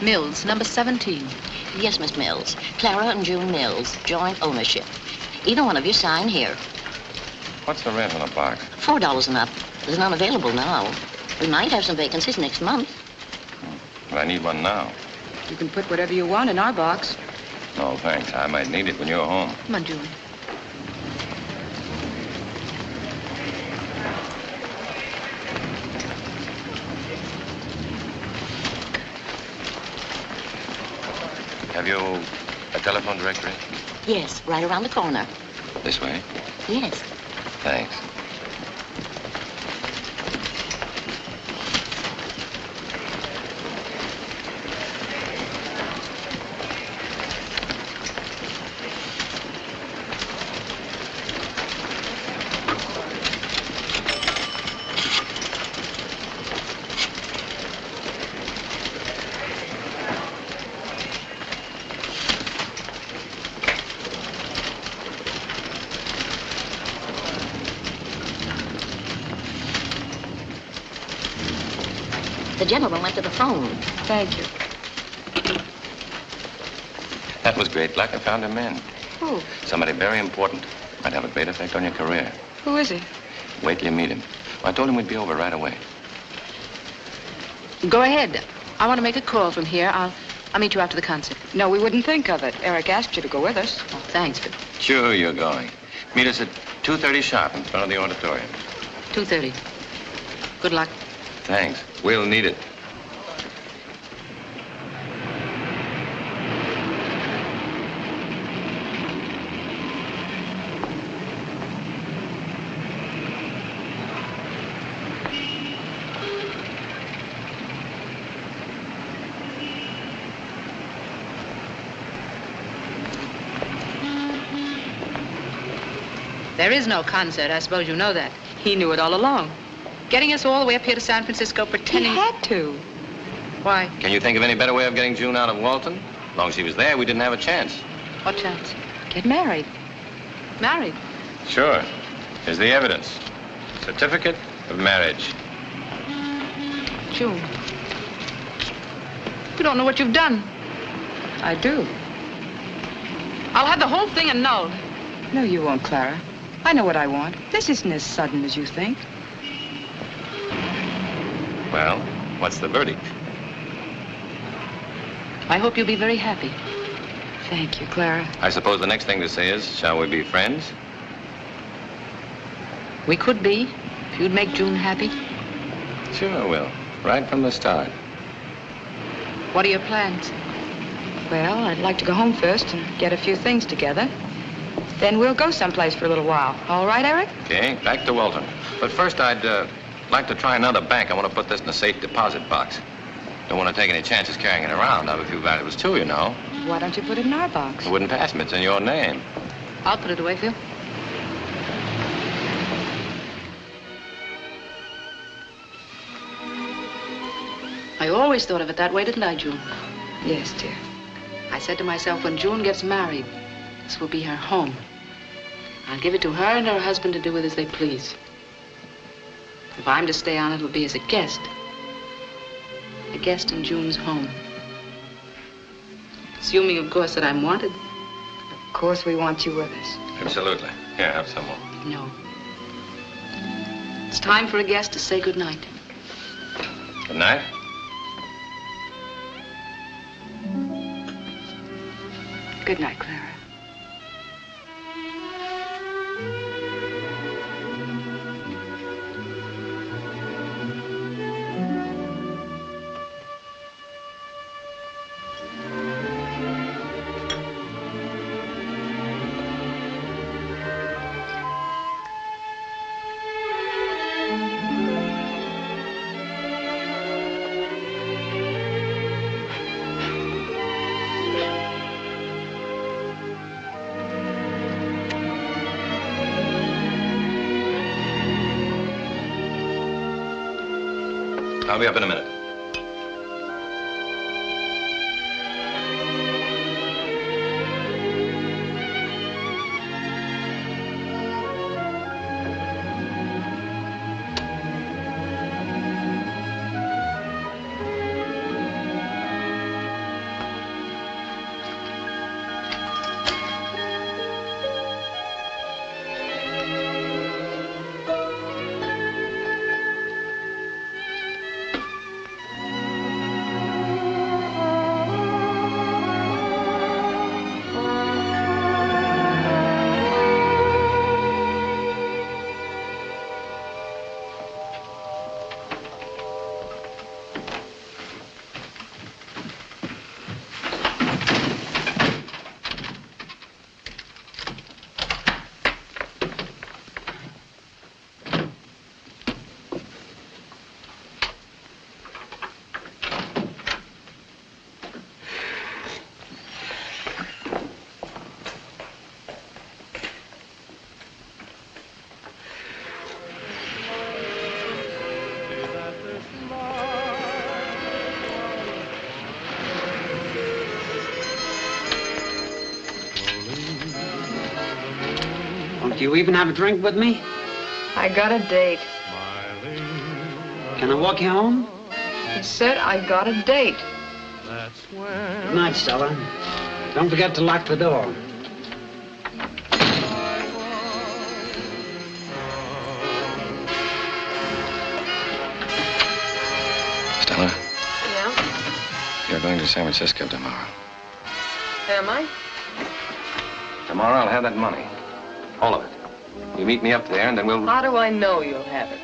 Mills, number 17. Yes, Miss Mills. Clara and June Mills, joint ownership. Either one of you sign here. What's the rent on a box? $4 and up. There's none available now. We might have some vacancies next month. But I need one now. You can put whatever you want in our box. No, thanks. I might need it when you're home. Come on, June. Have you a telephone directory? Yes, right around the corner. This way? Yes. Thanks. The gentleman went to the phone. Thank you. That was great luck. I found him in. Who? Somebody very important. Might have a great effect on your career. Who is he? Wait till you meet him. I told him we'd be over right away. Go ahead. I want to make a call from here. I'll meet you after the concert. No, we wouldn't think of it. Eric asked you to go with us. Oh, thanks, but Sure, you're going. Meet us at 2:30 sharp in front of the auditorium. 2:30. Good luck. Thanks. We'll need it. There is no concert. I suppose you know that. He knew it all along. Getting us all the way up here to San Francisco pretending... He had to. Why? Can you think of any better way of getting June out of Walton? As long as she was there, we didn't have a chance. What chance? Get married. Married? Sure. Here's the evidence. Certificate of marriage. June. You don't know what you've done. I do. I'll have the whole thing annulled. No, you won't, Clara. I know what I want. This isn't as sudden as you think. Well, what's the verdict? I hope you'll be very happy. Thank you, Clara. I suppose the next thing to say is, shall we be friends? We could be, if you'd make June happy. Sure I will. Right from the start. What are your plans? Well, I'd like to go home first and get a few things together. Then we'll go someplace for a little while. All right, Eric? Okay, back to Walton. But first, I'd like to try another bank. I want to put this in a safe deposit box. Don't want to take any chances carrying it around. I have a few valuables, too, you know. Why don't you put it in our box? It wouldn't pass me. It's in your name. I'll put it away, Phil. I always thought of it that way, didn't I, June? Yes, dear. I said to myself, when June gets married, this will be her home. I'll give it to her and her husband to do with as they please. If I'm to stay on, it'll be as a guest. A guest in June's home. Assuming, of course, that I'm wanted. Of course we want you with us. Absolutely. Here, have some more. No. It's time for a guest to say good night. Good night. Good night, Clara. I'll be up in a minute. Do you even have a drink with me? I got a date. Can I walk you home? He said I got a date. Good night, Stella. Don't forget to lock the door. Stella, Yeah? you're going to San Francisco tomorrow. Am I? Tomorrow I'll have that money. All of it. You meet me up there and then we'll... How do I know you'll have it?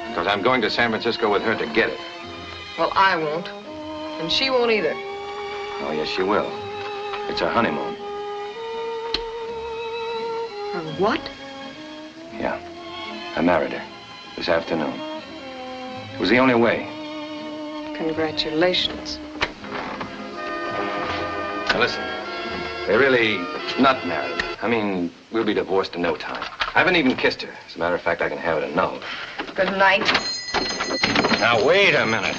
Because I'm going to San Francisco with her to get it. Well, I won't. And she won't either. Oh, yes, she will. It's her honeymoon. Her what? Yeah. I married her this afternoon. It was the only way. Congratulations. Now, listen. They're really not married. I mean, we'll be divorced in no time. I haven't even kissed her. As a matter of fact, I can have it annulled. Good night. Now, wait a minute.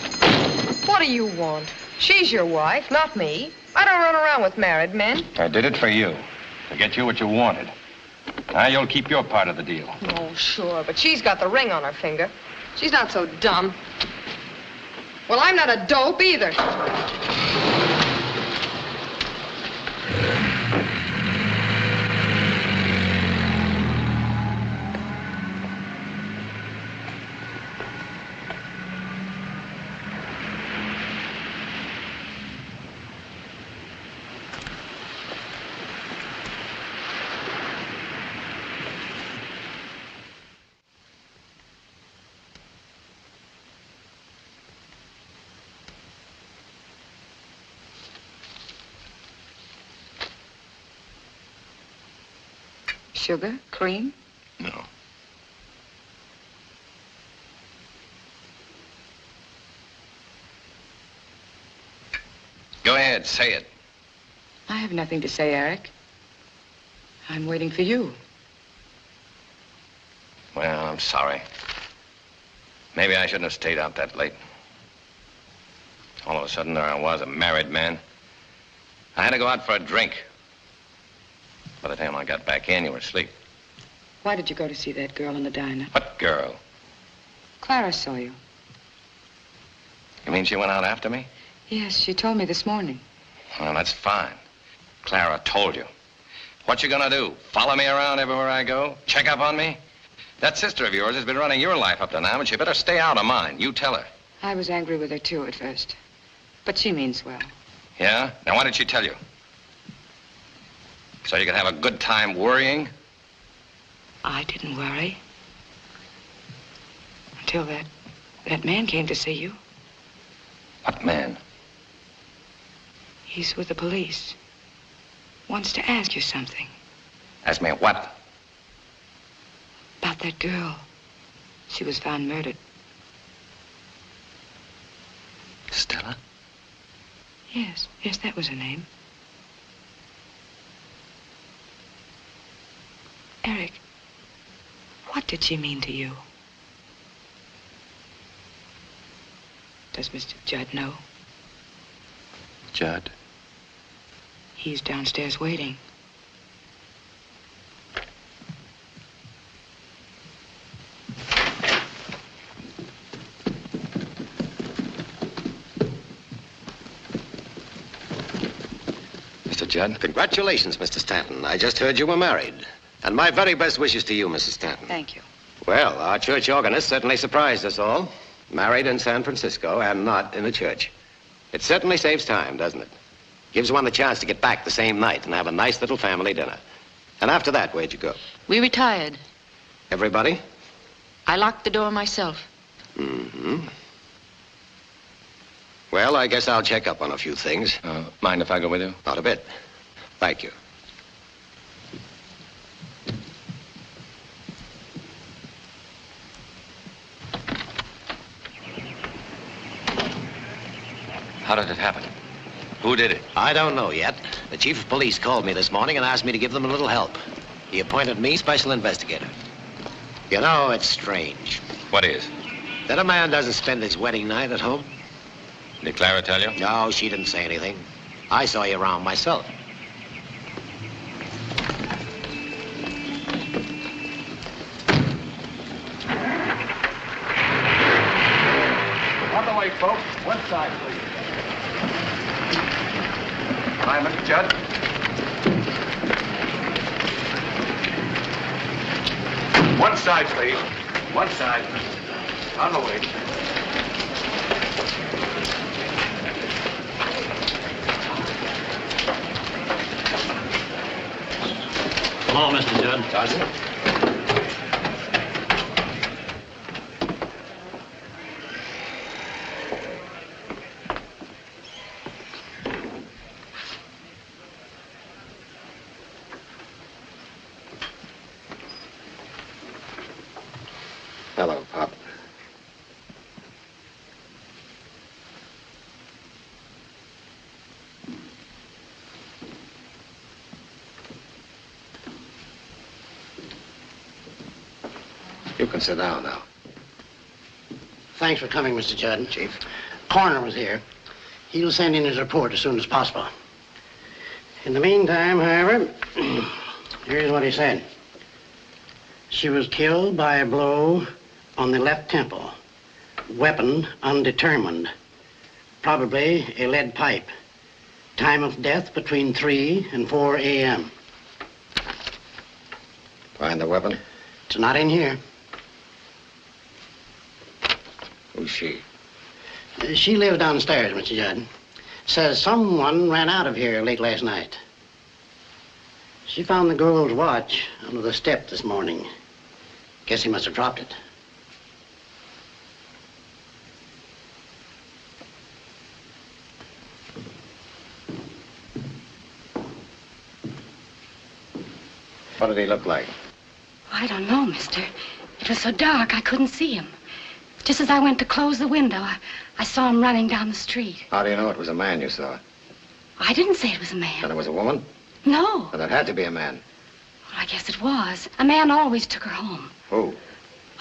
What do you want? She's your wife, not me. I don't run around with married men. I did it for you. To get you what you wanted. Now, you'll keep your part of the deal. Oh, sure, but she's got the ring on her finger. She's not so dumb. Well, I'm not a dope either. Sugar? Cream? No. Go ahead, say it. I have nothing to say, Eric. I'm waiting for you. Well, I'm sorry. Maybe I shouldn't have stayed out that late. All of a sudden, there I was, a married man. I had to go out for a drink. By the time I got back in, you were asleep. Why did you go to see that girl in the diner? What girl? Clara saw you. You mean she went out after me? Yes, she told me this morning. Well, that's fine. Clara told you. What you gonna do? Follow me around everywhere I go? Check up on me? That sister of yours has been running your life up to now, and she better stay out of mine. You tell her. I was angry with her, too, at first. But she means well. Yeah? Now, why did she tell you? So you could have a good time worrying? I didn't worry. Until that man came to see you. What man? He's with the police. Wants to ask you something. Ask me what? About that girl. She was found murdered. Stella? Yes, that was her name. Eric, what did she mean to you? Does Mr. Judd know? Judd? He's downstairs waiting. Mr. Judd? Congratulations, Mr. Stanton. I just heard you were married. And my very best wishes to you, Mrs. Stanton. Thank you. Well, our church organist certainly surprised us all. Married in San Francisco and not in the church. It certainly saves time, doesn't it? Gives one the chance to get back the same night and have a nice little family dinner. And after that, where'd you go? We retired. Everybody? I locked the door myself. Mm-hmm. Well, I guess I'll check up on a few things. Mind if I go with you? Not a bit. Thank you. How did it happen? Who did it? I don't know yet. The chief of police called me this morning and asked me to give them a little help. He appointed me special investigator. You know, it's strange. What is? That a man doesn't spend his wedding night at home. Did Clara tell you? No, she didn't say anything. I saw you around myself. On the way, folks. One side, please. Hi, Mr. Judd. One side, please. One side. On the way. Hello, Mr. Judd. Sergeant? Hello, Pop. You can sit down now. Thanks for coming, Mr. Judd. Chief. Coroner was here. He'll send in his report as soon as possible. In the meantime, however, here's what he said. She was killed by a blow on the left temple. Weapon undetermined. Probably a lead pipe. Time of death between 3 and 4 a.m. Find the weapon? It's not in here. Who's she? She lived downstairs, Mr. Judd. Says someone ran out of here late last night. She found the girl's watch under the step this morning. Guess he must have dropped it. What did he look like? I don't know, mister. It was so dark I couldn't see him. Just as I went to close the window, I saw him running down the street. How do you know it was a man you saw? I didn't say it was a man. Then it was a woman? No. Well, it had to be a man. Well, I guess it was. A man always took her home. Who?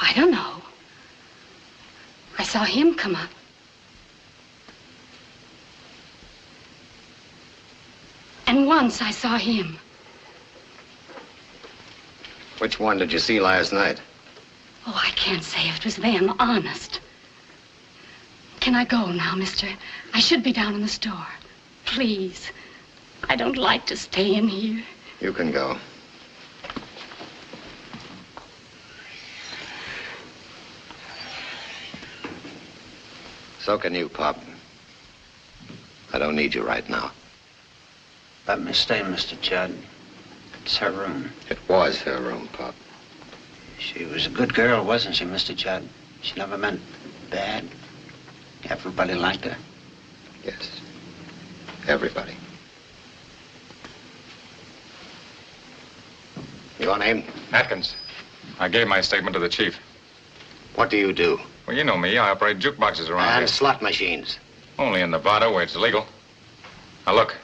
I don't know. I saw him come up. And once I saw him. Which one did you see last night? Oh, I can't say if it was them, honest. Can I go now, mister? I should be down in the store. Please. I don't like to stay in here. You can go. So can you, Pop. I don't need you right now. Let me stay, Mr. Judd. It's her room. It was her room, Pop. She was a good girl, wasn't she, Mr. Judd? She never meant bad. Everybody liked her. Yes. Everybody. Your name? Atkins. I gave my statement to the chief. What do you do? Well, you know me. I operate jukeboxes around And here. slot machines. Only in Nevada, where it's legal. Now, look.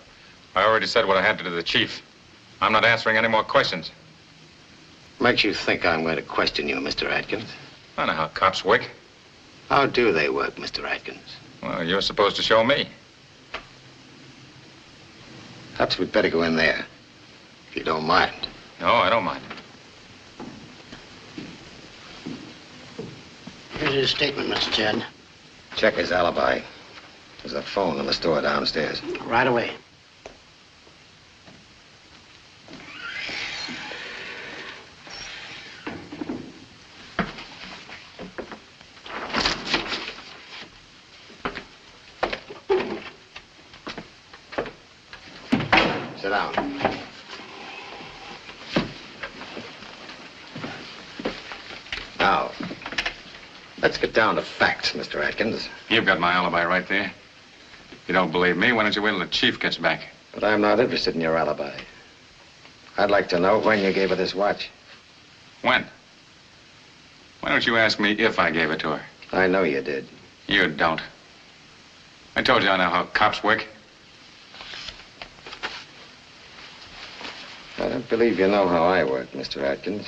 I already said what I had to the chief. I'm not answering any more questions. Makes you think I'm going to question you, Mr. Atkins? I know how cops work. How do they work, Mr. Atkins? Well, you're supposed to show me. Perhaps we'd better go in there, if you don't mind. No, I don't mind. Here's his statement, Mr. Judd. Check his alibi. There's a phone in the store downstairs. Right away. Sit down. Now, let's get down to facts, Mr. Atkins. You've got my alibi right there. If you don't believe me, why don't you wait till the chief gets back? But I'm not interested in your alibi. I'd like to know when you gave her this watch. When? Why don't you ask me if I gave it to her? I know you did. You don't. I told you I know how cops work. I don't believe you know how I work, Mr. Atkins.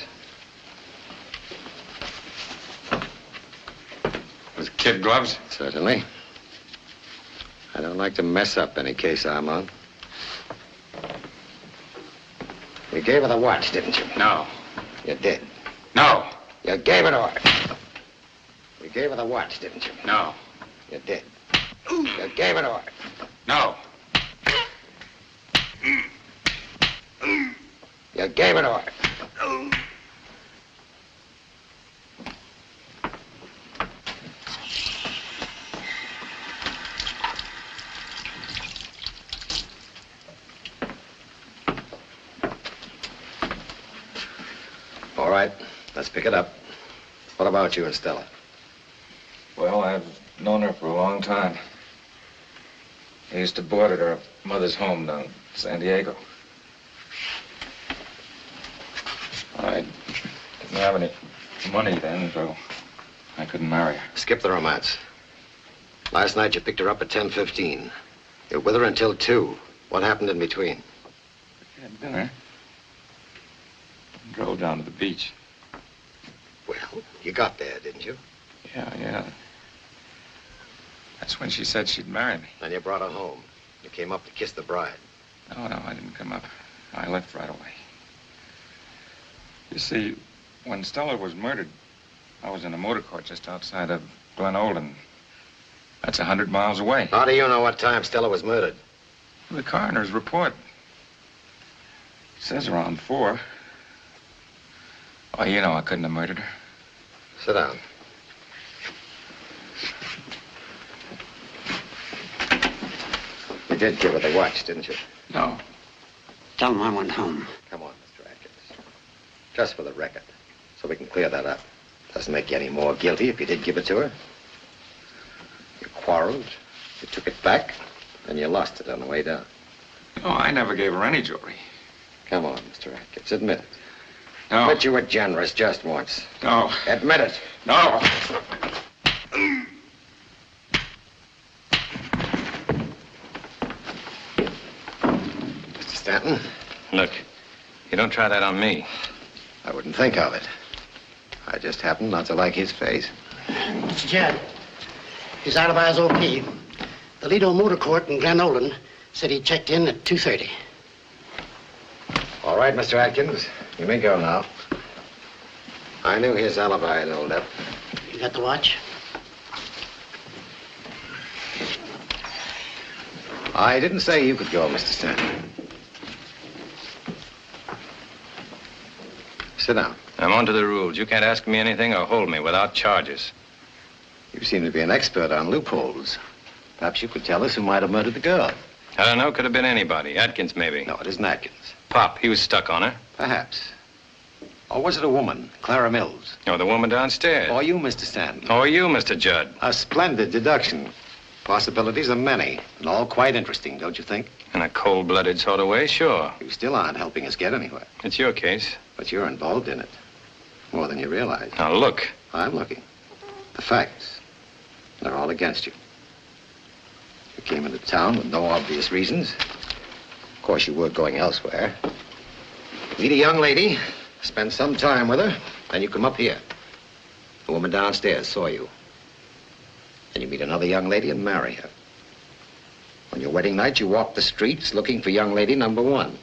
With kid gloves? Certainly. I don't like to mess up any case I'm on. You gave her the watch, didn't you? No. You did. No. You gave it to her. You gave her the watch, didn't you? No. You did. You gave it to her. No. You gave it to her. All right, let's pick it up. What about you and Stella? Well, I've known her for a long time. I used to board at her mother's home down in San Diego. I didn't have any money then, so I couldn't marry her. Skip the romance. Last night you picked her up at 10:15. You're with her until 2. What happened in between? We had dinner. Drove down to the beach. Well, you got there, didn't you? Yeah. That's when she said she'd marry me. Then you brought her home. You came up to kiss the bride. No, I didn't come up. I left right away. You see, when Stella was murdered, I was in a motor court just outside of Glen Olden. That's 100 miles away. How do you know what time Stella was murdered? The coroner's report. It says around 4. Oh, you know I couldn't have murdered her. Sit down. You did give her the watch, didn't you? No. Tell him I went home. Come on, Mr. Atkins. Just for the record, so we can clear that up. Doesn't make you any more guilty if you did give it to her. You quarreled, you took it back, and you lost it on the way down. No, I never gave her any jewelry. Come on, Mr. Atkins, admit it. No. Admit you were generous just once. No. Admit it. No. Mr. Stanton? Look, you don't try that on me. I wouldn't think of it. I just happen not to like his face. Mr. Judd, his alibi's okay. The Lido Motor Court in Glen Olden said he checked in at 2:30. All right, Mr. Atkins. You may go now. I knew his alibi had held up. You got the watch? I didn't say you could go, Mr. Stanton. Sit down. I'm on to the rules. You can't ask me anything or hold me without charges. You seem to be an expert on loopholes. Perhaps you could tell us who might have murdered the girl. I don't know. Could have been anybody. Atkins, maybe. No, it isn't Atkins. Pop, he was stuck on her. Perhaps. Or was it a woman, Clara Mills? Or the woman downstairs. Or you, Mr. Stanton? Or you, Mr. Judd. A splendid deduction. Possibilities are many, and all quite interesting, don't you think? In a cold-blooded sort of way, sure. You still aren't helping us get anywhere. It's your case. But you're involved in it. More than you realize. Now, look. I'm looking. The facts. They're all against you. You came into town with no obvious reasons. Of course, you were going elsewhere. Meet a young lady, spend some time with her, then you come up here. The woman downstairs saw you. Then you meet another young lady and marry her. On your wedding night, you walked the streets looking for young lady number 1.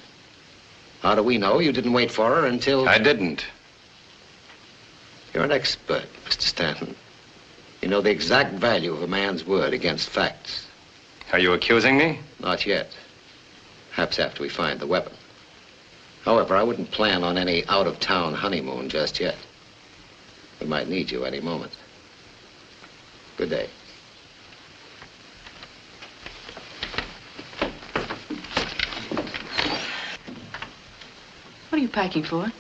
How do we know you didn't wait for her until... I didn't. You're an expert, Mr. Stanton. You know the exact value of a man's word against facts. Are you accusing me? Not yet. Perhaps after we find the weapon. However, I wouldn't plan on any out-of-town honeymoon just yet. We might need you any moment. Good day. What are you packing for?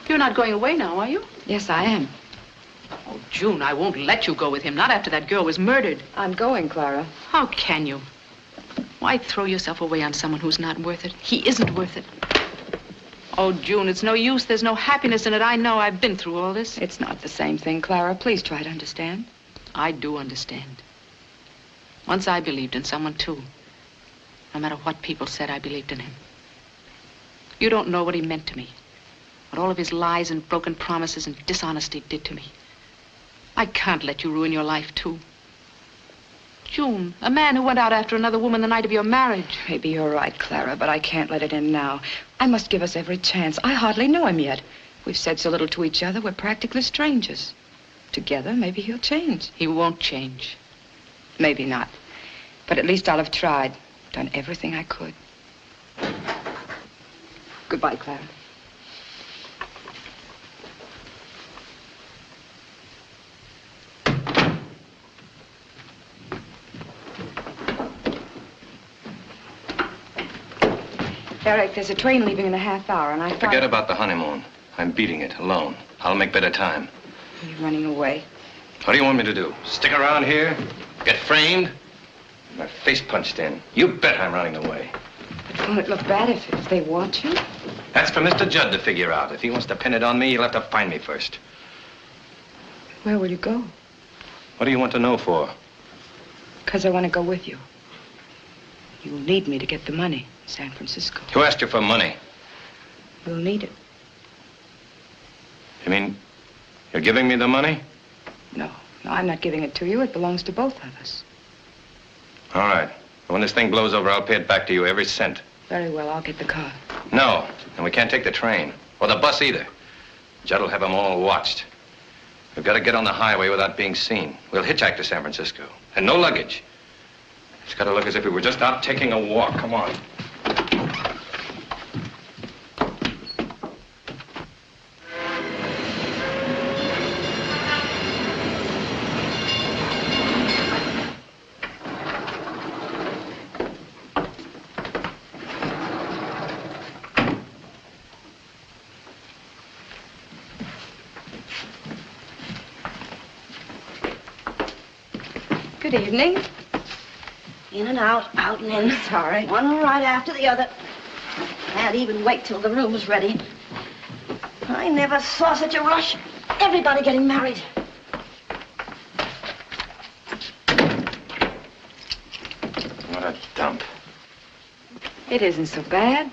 You're not going away now, are you? Yes, I am. Oh, June, I won't let you go with him. Not after that girl was murdered. I'm going, Clara. How can you? Why throw yourself away on someone who's not worth it? He isn't worth it. Oh, June, it's no use. There's no happiness in it. I know. I've been through all this. It's not the same thing, Clara. Please try to understand. I do understand. Once I believed in someone, too. No matter what people said, I believed in him. You don't know what he meant to me. What all of his lies and broken promises and dishonesty did to me. I can't let you ruin your life, too. June, a man who went out after another woman the night of your marriage. Maybe you're right, Clara, but I can't let it end now. I must give us every chance. I hardly know him yet. We've said so little to each other. We're practically strangers. Together, maybe he'll change. He won't change. Maybe not. But at least I'll have tried. Done everything I could. Goodbye, Clara. Eric, there's a train leaving in a half hour, and I thought... Forget about the honeymoon. I'm beating it, alone. I'll make better time. You're running away. What do you want me to do? Stick around here? Get framed? My face punched in. You bet I'm running away. Won't it look bad if they want you? That's for Mr. Judd to figure out. If he wants to pin it on me, he'll have to find me first. Where will you go? What do you want to know for? Because I want to go with you. You'll need me to get the money in San Francisco. Who asked you for money? We'll need it. You mean you're giving me the money? No, I'm not giving it to you. It belongs to both of us. All right. When this thing blows over, I'll pay it back to you, every cent. Very well, I'll get the car. No, and we can't take the train. Or the bus either. Judd will have them all watched. We've got to get on the highway without being seen. We'll hitchhike to San Francisco. And no luggage. It's got to look as if we were just out taking a walk. Come on. Good evening. In and out and in. Sorry. One right after the other. Can't even wait till the room's ready. I never saw such a rush. Everybody getting married. What a dump. It isn't so bad.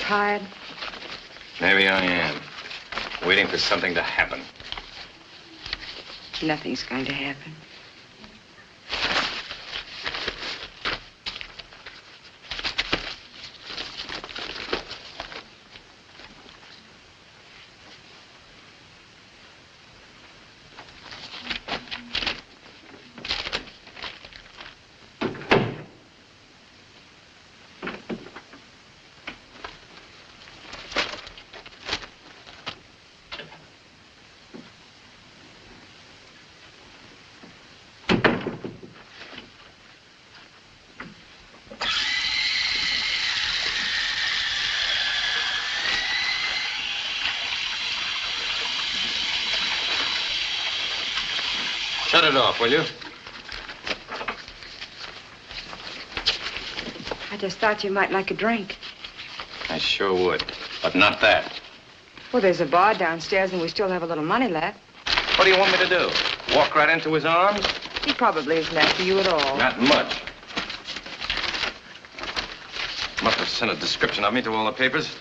Tired? Maybe I am. Waiting for something to happen. Nothing's going to happen. Shut it off, will you? I just thought you might like a drink. I sure would, but not that. Well, there's a bar downstairs and we still have a little money left. What do you want me to do? Walk right into his arms? He probably isn't after you at all. Not much. Must have sent a description of me to all the papers.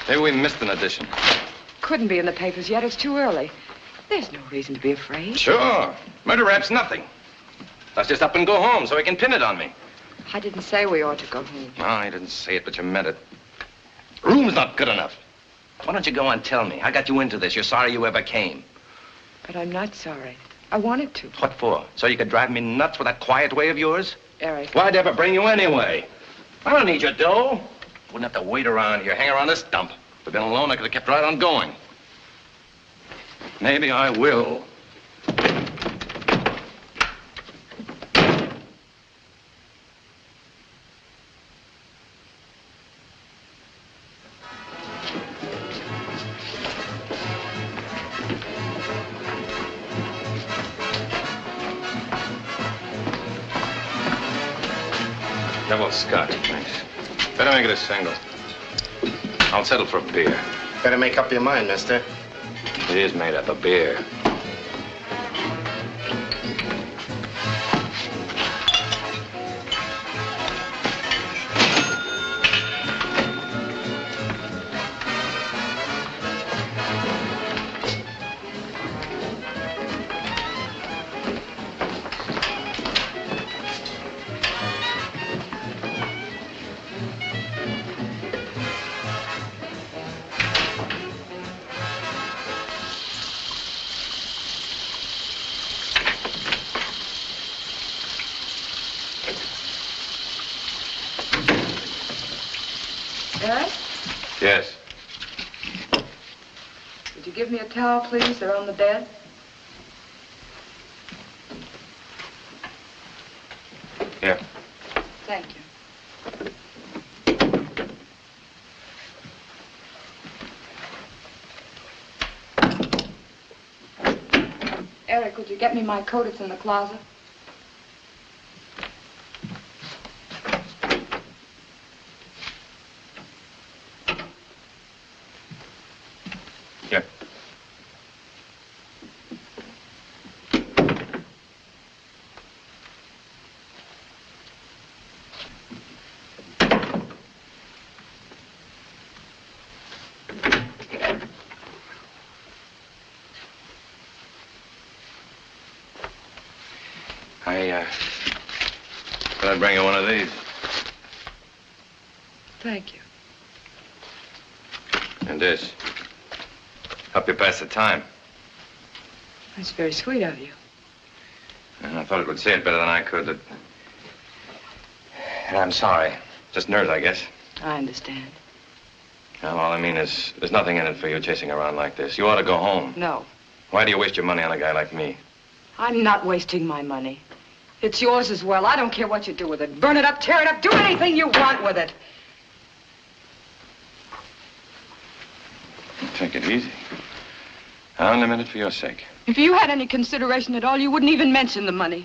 Maybe we missed an edition. Couldn't be in the papers yet. It's too early. There's no reason to be afraid. Sure. Murder rap's nothing. Let's just up and go home so he can pin it on me. I didn't say we ought to go home. No, I didn't say it, but you meant it. Room's not good enough. Why don't you go on and tell me? I got you into this. You're sorry you ever came. But I'm not sorry. I wanted to. What for? So you could drive me nuts with that quiet way of yours? Eric. Why'd I ever bring you anyway? I don't need your dough. Wouldn't have to wait around here, hang around this dump. If I'd been alone, I could have kept right on going. Maybe I will. Double scotch, thanks. Better make it a single. I'll settle for a beer. Better make up your mind, mister. It is made up of beer. Eric? Yes. Would you give me a towel, please? They're on the bed. Here. Thank you. Eric, would you get me my coat? It's in the closet. Here. Thought I'd bring you one of these. Thank you. And this. Help you pass the time. That's very sweet of you. And I thought it would say it better than I could. That... And I'm sorry. Just nerves, I guess. I understand. Now, all I mean is, there's nothing in it for you chasing around like this. You ought to go home. No. Why do you waste your money on a guy like me? I'm not wasting my money. It's yours as well. I don't care what you do with it. Burn it up, tear it up, do anything you want with it. Take it easy. I'm limited for your sake. If you had any consideration at all, you wouldn't even mention the money.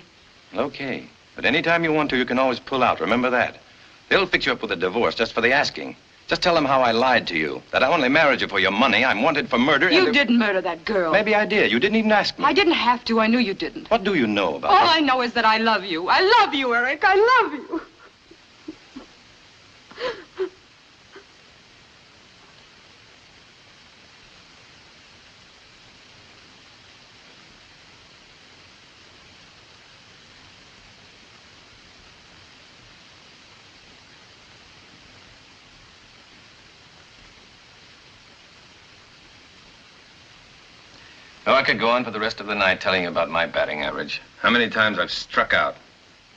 Okay. But anytime you want to, you can always pull out. Remember that. They'll fix you up with a divorce just for the asking. Just tell them how I lied to you. That I only married you for your money. I'm wanted for murder. You didn't murder that girl. Maybe I did. You didn't even ask me. I didn't have to. I knew you didn't. What do you know about All it? I know is that I love you. I love you, Eric. I love you. Oh, I could go on for the rest of the night telling you about my batting average. How many times I've struck out.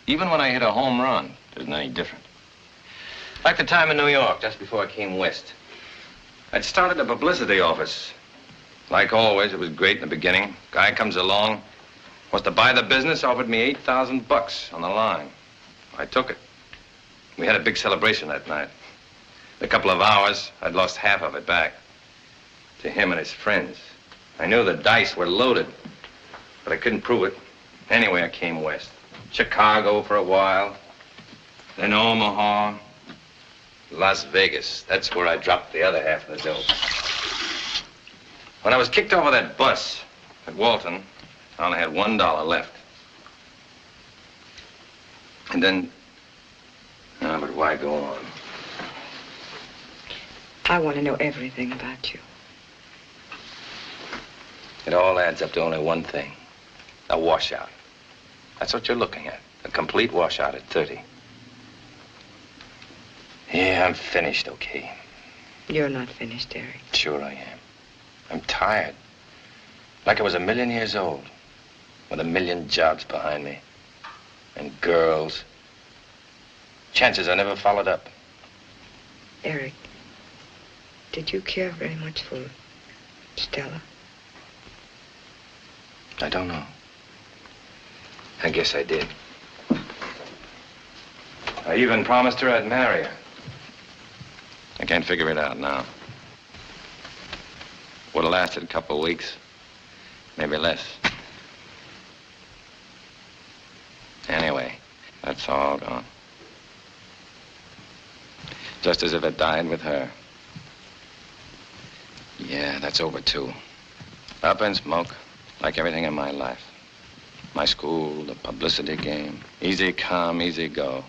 Even when I hit a home run, it isn't any different. Like the time in New York, just before I came west. I'd started a publicity office. Like always, it was great in the beginning. Guy comes along, wants to buy the business, offered me $8,000 on the line. I took it. We had a big celebration that night. In a couple of hours, I'd lost half of it back to him and his friends. I knew the dice were loaded, but I couldn't prove it. Anyway, I came west. Chicago for a while, then Omaha, Las Vegas. That's where I dropped the other half of the dough. When I was kicked off of that bus at Walton, I only had $1 left. And then, but why go on? I want to know everything about you. It all adds up to only one thing. A washout. That's what you're looking at. A complete washout at 30. Yeah, I'm finished, okay? You're not finished, Eric. Sure I am. I'm tired. Like I was 1,000,000 years old. With 1,000,000 jobs behind me. And girls. Chances I never followed up. Eric, did you care very much for Stella? I don't know. I guess I did. I even promised her I'd marry her. I can't figure it out now. Would have lasted a couple of weeks, maybe less. Anyway, that's all gone. Just as if it died with her. Yeah, that's over too. Up in smoke, like everything in my life. My school, the publicity game. Easy come, easy go.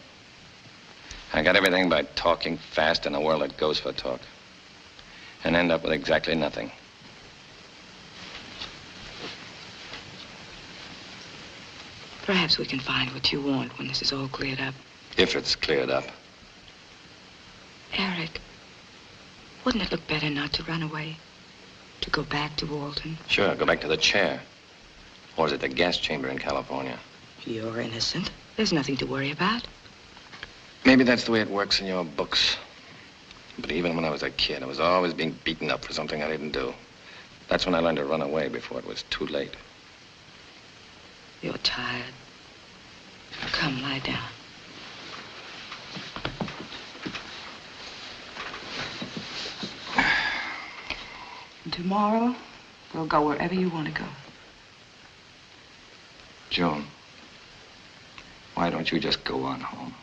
I got everything by talking fast in a world that goes for talk. And end up with exactly nothing. Perhaps we can find what you want when this is all cleared up. If it's cleared up. Eric, wouldn't it look better not to run away? To go back to Walton? Sure, go back to the chair. Or is it the gas chamber in California? You're innocent. There's nothing to worry about. Maybe that's the way it works in your books. But even when I was a kid, I was always being beaten up for something I didn't do. That's when I learned to run away before it was too late. You're tired. Come, lie down. Tomorrow, we'll go wherever you want to go. Joan, why don't you just go on home?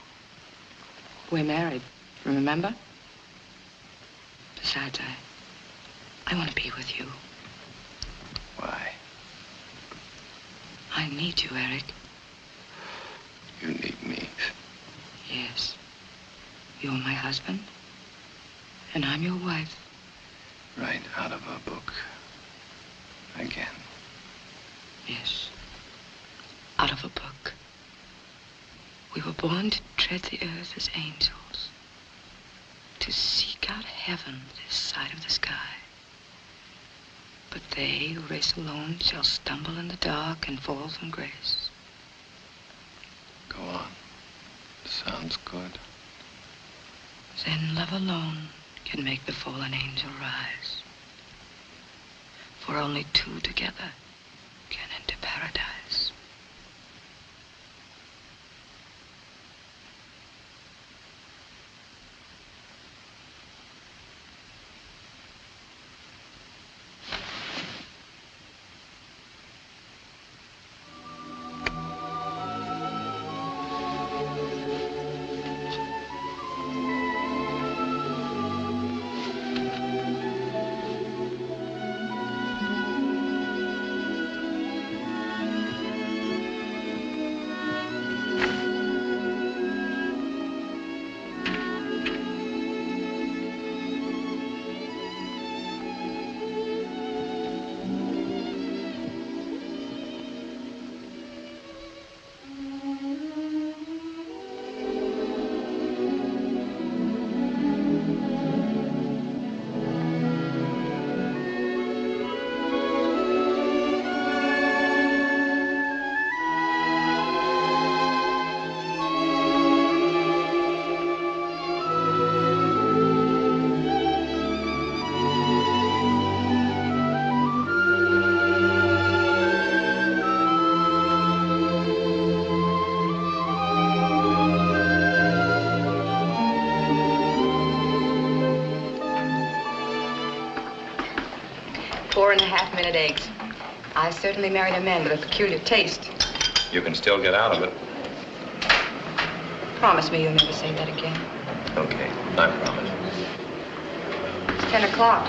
We're married, remember? Besides, I want to be with you. Why? I need you, Eric. You need me. Yes. You're my husband, and I'm your wife. Right out of a book. Again. Yes. Out of a book. We were born to tread the earth as angels, to seek out heaven this side of the sky. But they who race alone shall stumble in the dark and fall from grace. Go on. Sounds good. Then love alone can make the fallen angel rise. For only two together can enter paradise. Four-and-a-half-minute eggs. I certainly married a man with a peculiar taste. You can still get out of it. Promise me you'll never say that again. Okay, I promise. It's 10 o'clock.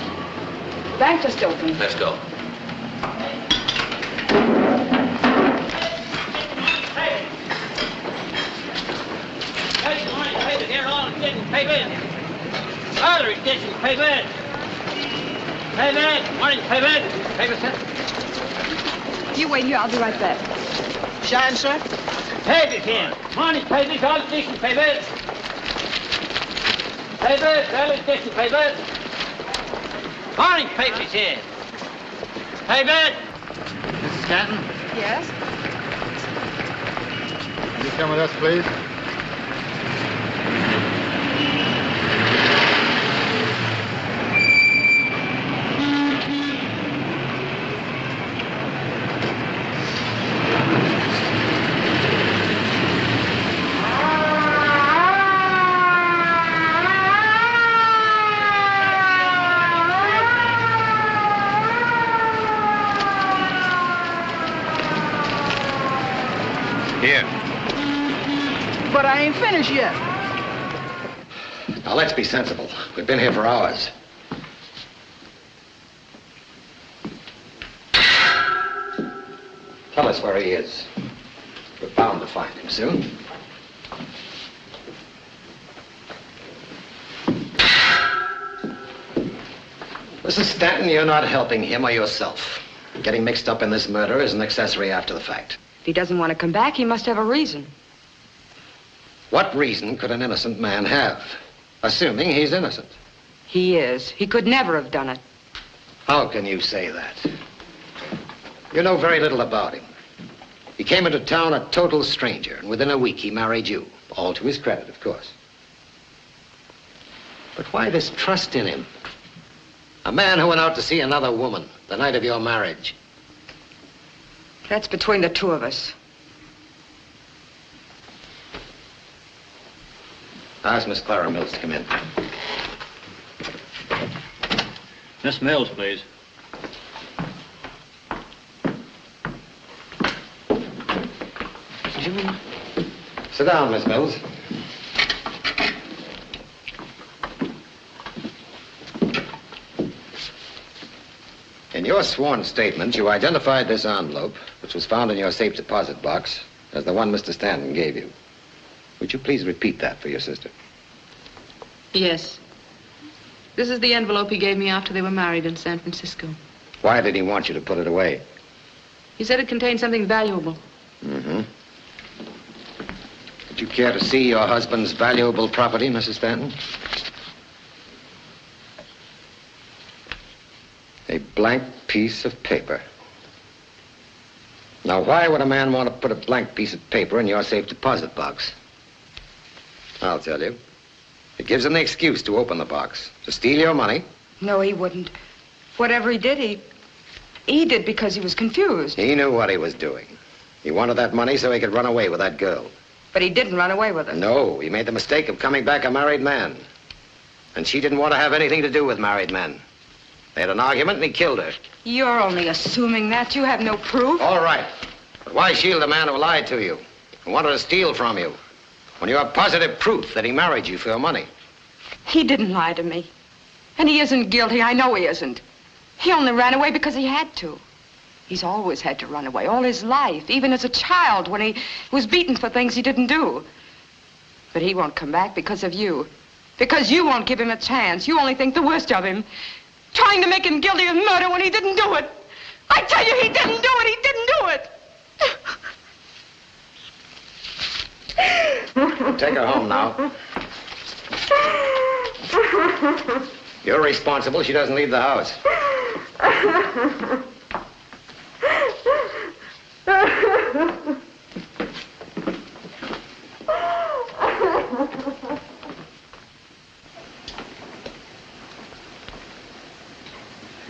The bank just opened. Let's go. Father is getting paid well. Pivot! Morning, Pivot! Pivot, sir. You wait here, I'll be right back. Shine, sir? Pivot here. Morning, Pivot. All station, Pivot. Pivot, all station, Pivot. Morning, Pivot here. Pivot! Mrs. Stanton, Yes? will you come with us, please? Here. But I ain't finished yet. Now, let's be sensible. We've been here for hours. Tell us where he is. We're bound to find him soon. Mrs. Stanton, you're not helping him or yourself. Getting mixed up in this murder is an accessory after the fact. If he doesn't want to come back, he must have a reason. What reason could an innocent man have? Assuming he's innocent. He is. He could never have done it. How can you say that? You know very little about him. He came into town a total stranger, and within a week he married you. All to his credit, of course. But why this trust in him? A man who went out to see another woman the night of your marriage. That's between the two of us. Ask Miss Clara Mills to come in. Miss Mills, please. June. Sit down, Miss Mills. In your sworn statement, you identified this envelope, which was found in your safe deposit box, as the one Mr. Stanton gave you. Would you please repeat that for your sister? Yes. This is the envelope he gave me after they were married in San Francisco. Why did he want you to put it away? He said it contained something valuable. Mm-hmm. Would you care to see your husband's valuable property, Mrs. Stanton? A blank piece of paper. Now, why would a man want to put a blank piece of paper in your safe deposit box? I'll tell you. It gives him the excuse to open the box, to steal your money. No, he wouldn't. Whatever he did, he did because he was confused. He knew what he was doing. He wanted that money so he could run away with that girl. But he didn't run away with her. No, he made the mistake of coming back a married man. And she didn't want to have anything to do with married men. They had an argument and he killed her. You're only assuming that. You have no proof. All right. But why shield a man who lied to you and wanted to steal from you when you have positive proof that he married you for your money? He didn't lie to me. And he isn't guilty. I know he isn't. He only ran away because he had to. He's always had to run away, all his life, even as a child when he was beaten for things he didn't do. But he won't come back because of you. Because you won't give him a chance. You only think the worst of him. Trying to make him guilty of murder when he didn't do it. I tell you, he didn't do it. He didn't do it. Take her home now. You're responsible. She doesn't leave the house.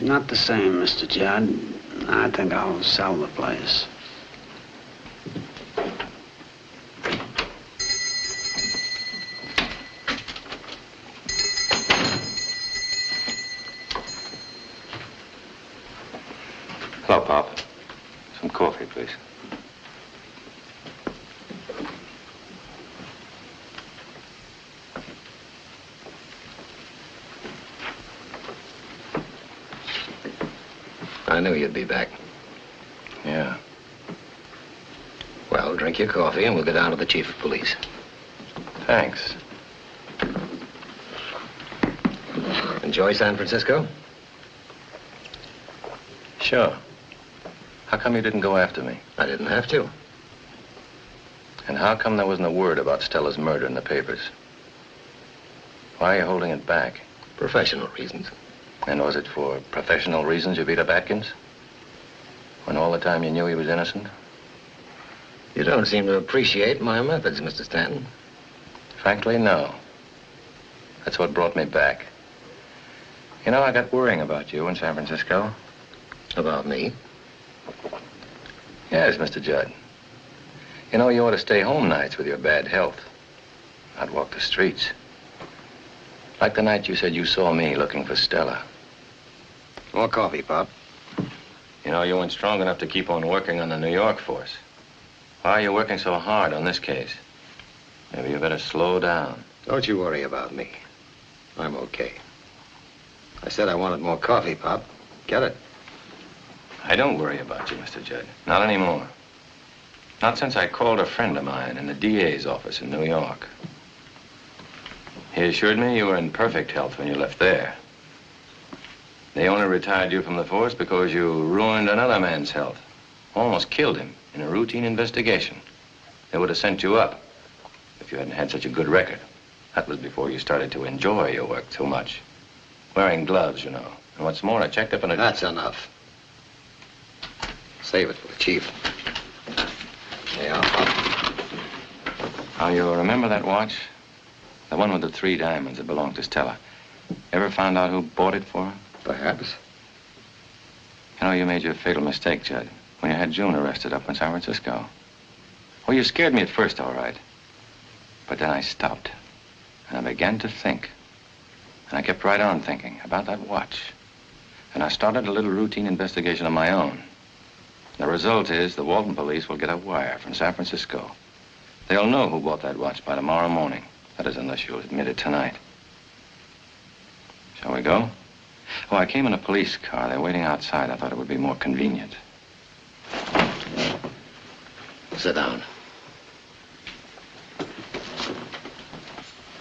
Not the same, Mr. Judd. I think I'll sell the place. Hello, Pop. Some coffee, please. I knew you'd be back. Yeah. Well, drink your coffee and we'll go down to the chief of police. Thanks. Enjoy San Francisco? Sure. How come you didn't go after me? I didn't have to. And how come there wasn't a word about Stella's murder in the papers? Why are you holding it back? Professional reasons. And was it for professional reasons you beat up Atkins? When all the time you knew he was innocent? You don't seem to appreciate my methods, Mr. Stanton. Frankly, no. That's what brought me back. You know, I got worrying about you in San Francisco. About me? Yes, Mr. Judd. You know, you ought to stay home nights with your bad health. Not walk the streets. Like the night you said you saw me looking for Stella. More coffee, Pop. You know, you weren't strong enough to keep on working on the New York force. Why are you working so hard on this case? Maybe you better slow down. Don't you worry about me. I'm okay. I said I wanted more coffee, Pop. Get it? I don't worry about you, Mr. Judd. Not anymore. Not since I called a friend of mine in the DA's office in New York. He assured me you were in perfect health when you left there. They only retired you from the force because you ruined another man's health. Almost killed him in a routine investigation. They would have sent you up if you hadn't had such a good record. That was before you started to enjoy your work too much. Wearing gloves, you know. And what's more, I checked up on a... That's enough. Save it for the chief. Yeah, Now, you remember that watch? The one with the 3 diamonds that belonged to Stella. Ever found out who bought it for her? Perhaps. You know, you made your fatal mistake, Judd, when you had June arrested up in San Francisco. Well, you scared me at first, all right. But then I stopped, and I began to think. And I kept right on thinking about that watch. And I started a little routine investigation of my own. The result is the Walton police will get a wire from San Francisco. They'll know who bought that watch by tomorrow morning. That is, unless you'll admit it tonight. Shall we go? Oh, I came in a police car. They're waiting outside. I thought it would be more convenient. Sit down.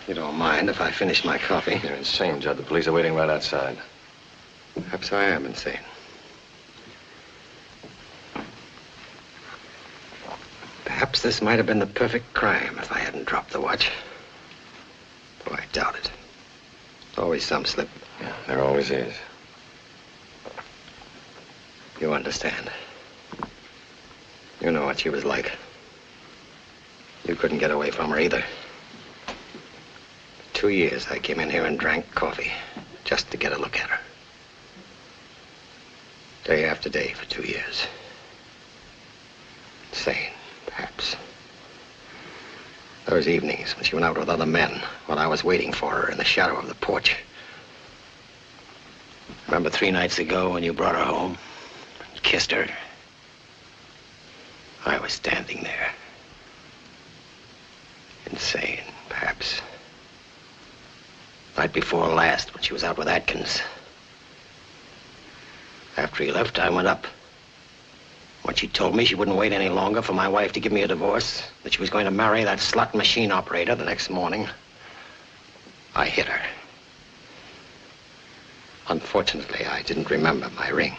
You don't mind if I finish my coffee? You're insane, Judd. The police are waiting right outside. Perhaps I am insane. Perhaps this might have been the perfect crime if I hadn't dropped the watch. Though I doubt it. Always some slip. Yeah, there always is. You understand. You know what she was like. You couldn't get away from her either. 2 years I came in here and drank coffee just to get a look at her. Day after day for 2 years. Insane, perhaps. Those evenings when she went out with other men while I was waiting for her in the shadow of the porch. Remember 3 nights ago when you brought her home and kissed her? I was standing there. Insane, perhaps. Night before last when she was out with Atkins. After he left, I went up. When she told me she wouldn't wait any longer for my wife to give me a divorce, that she was going to marry that slut machine operator the next morning, I hit her. Unfortunately, I didn't remember my ring.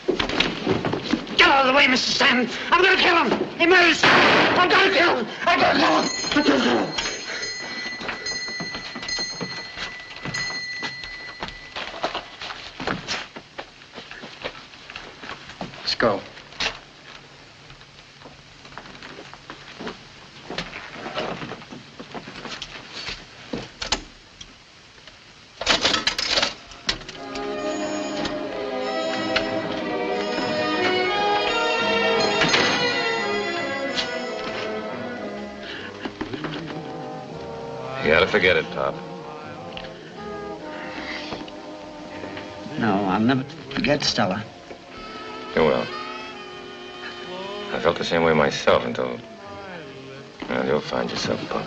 Get out of the way, Mr. Stanton. I'm gonna kill him. He murders. I'm gonna kill him. I'm gonna kill him. I'm gonna kill him. Let's go. You gotta forget it, Pop. No, I'll never forget Stella. You will. I felt the same way myself until... Well, you'll find yourself, Pop.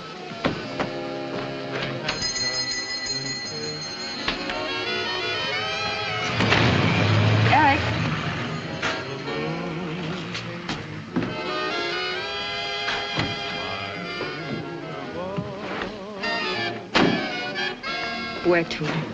Eric. Where to?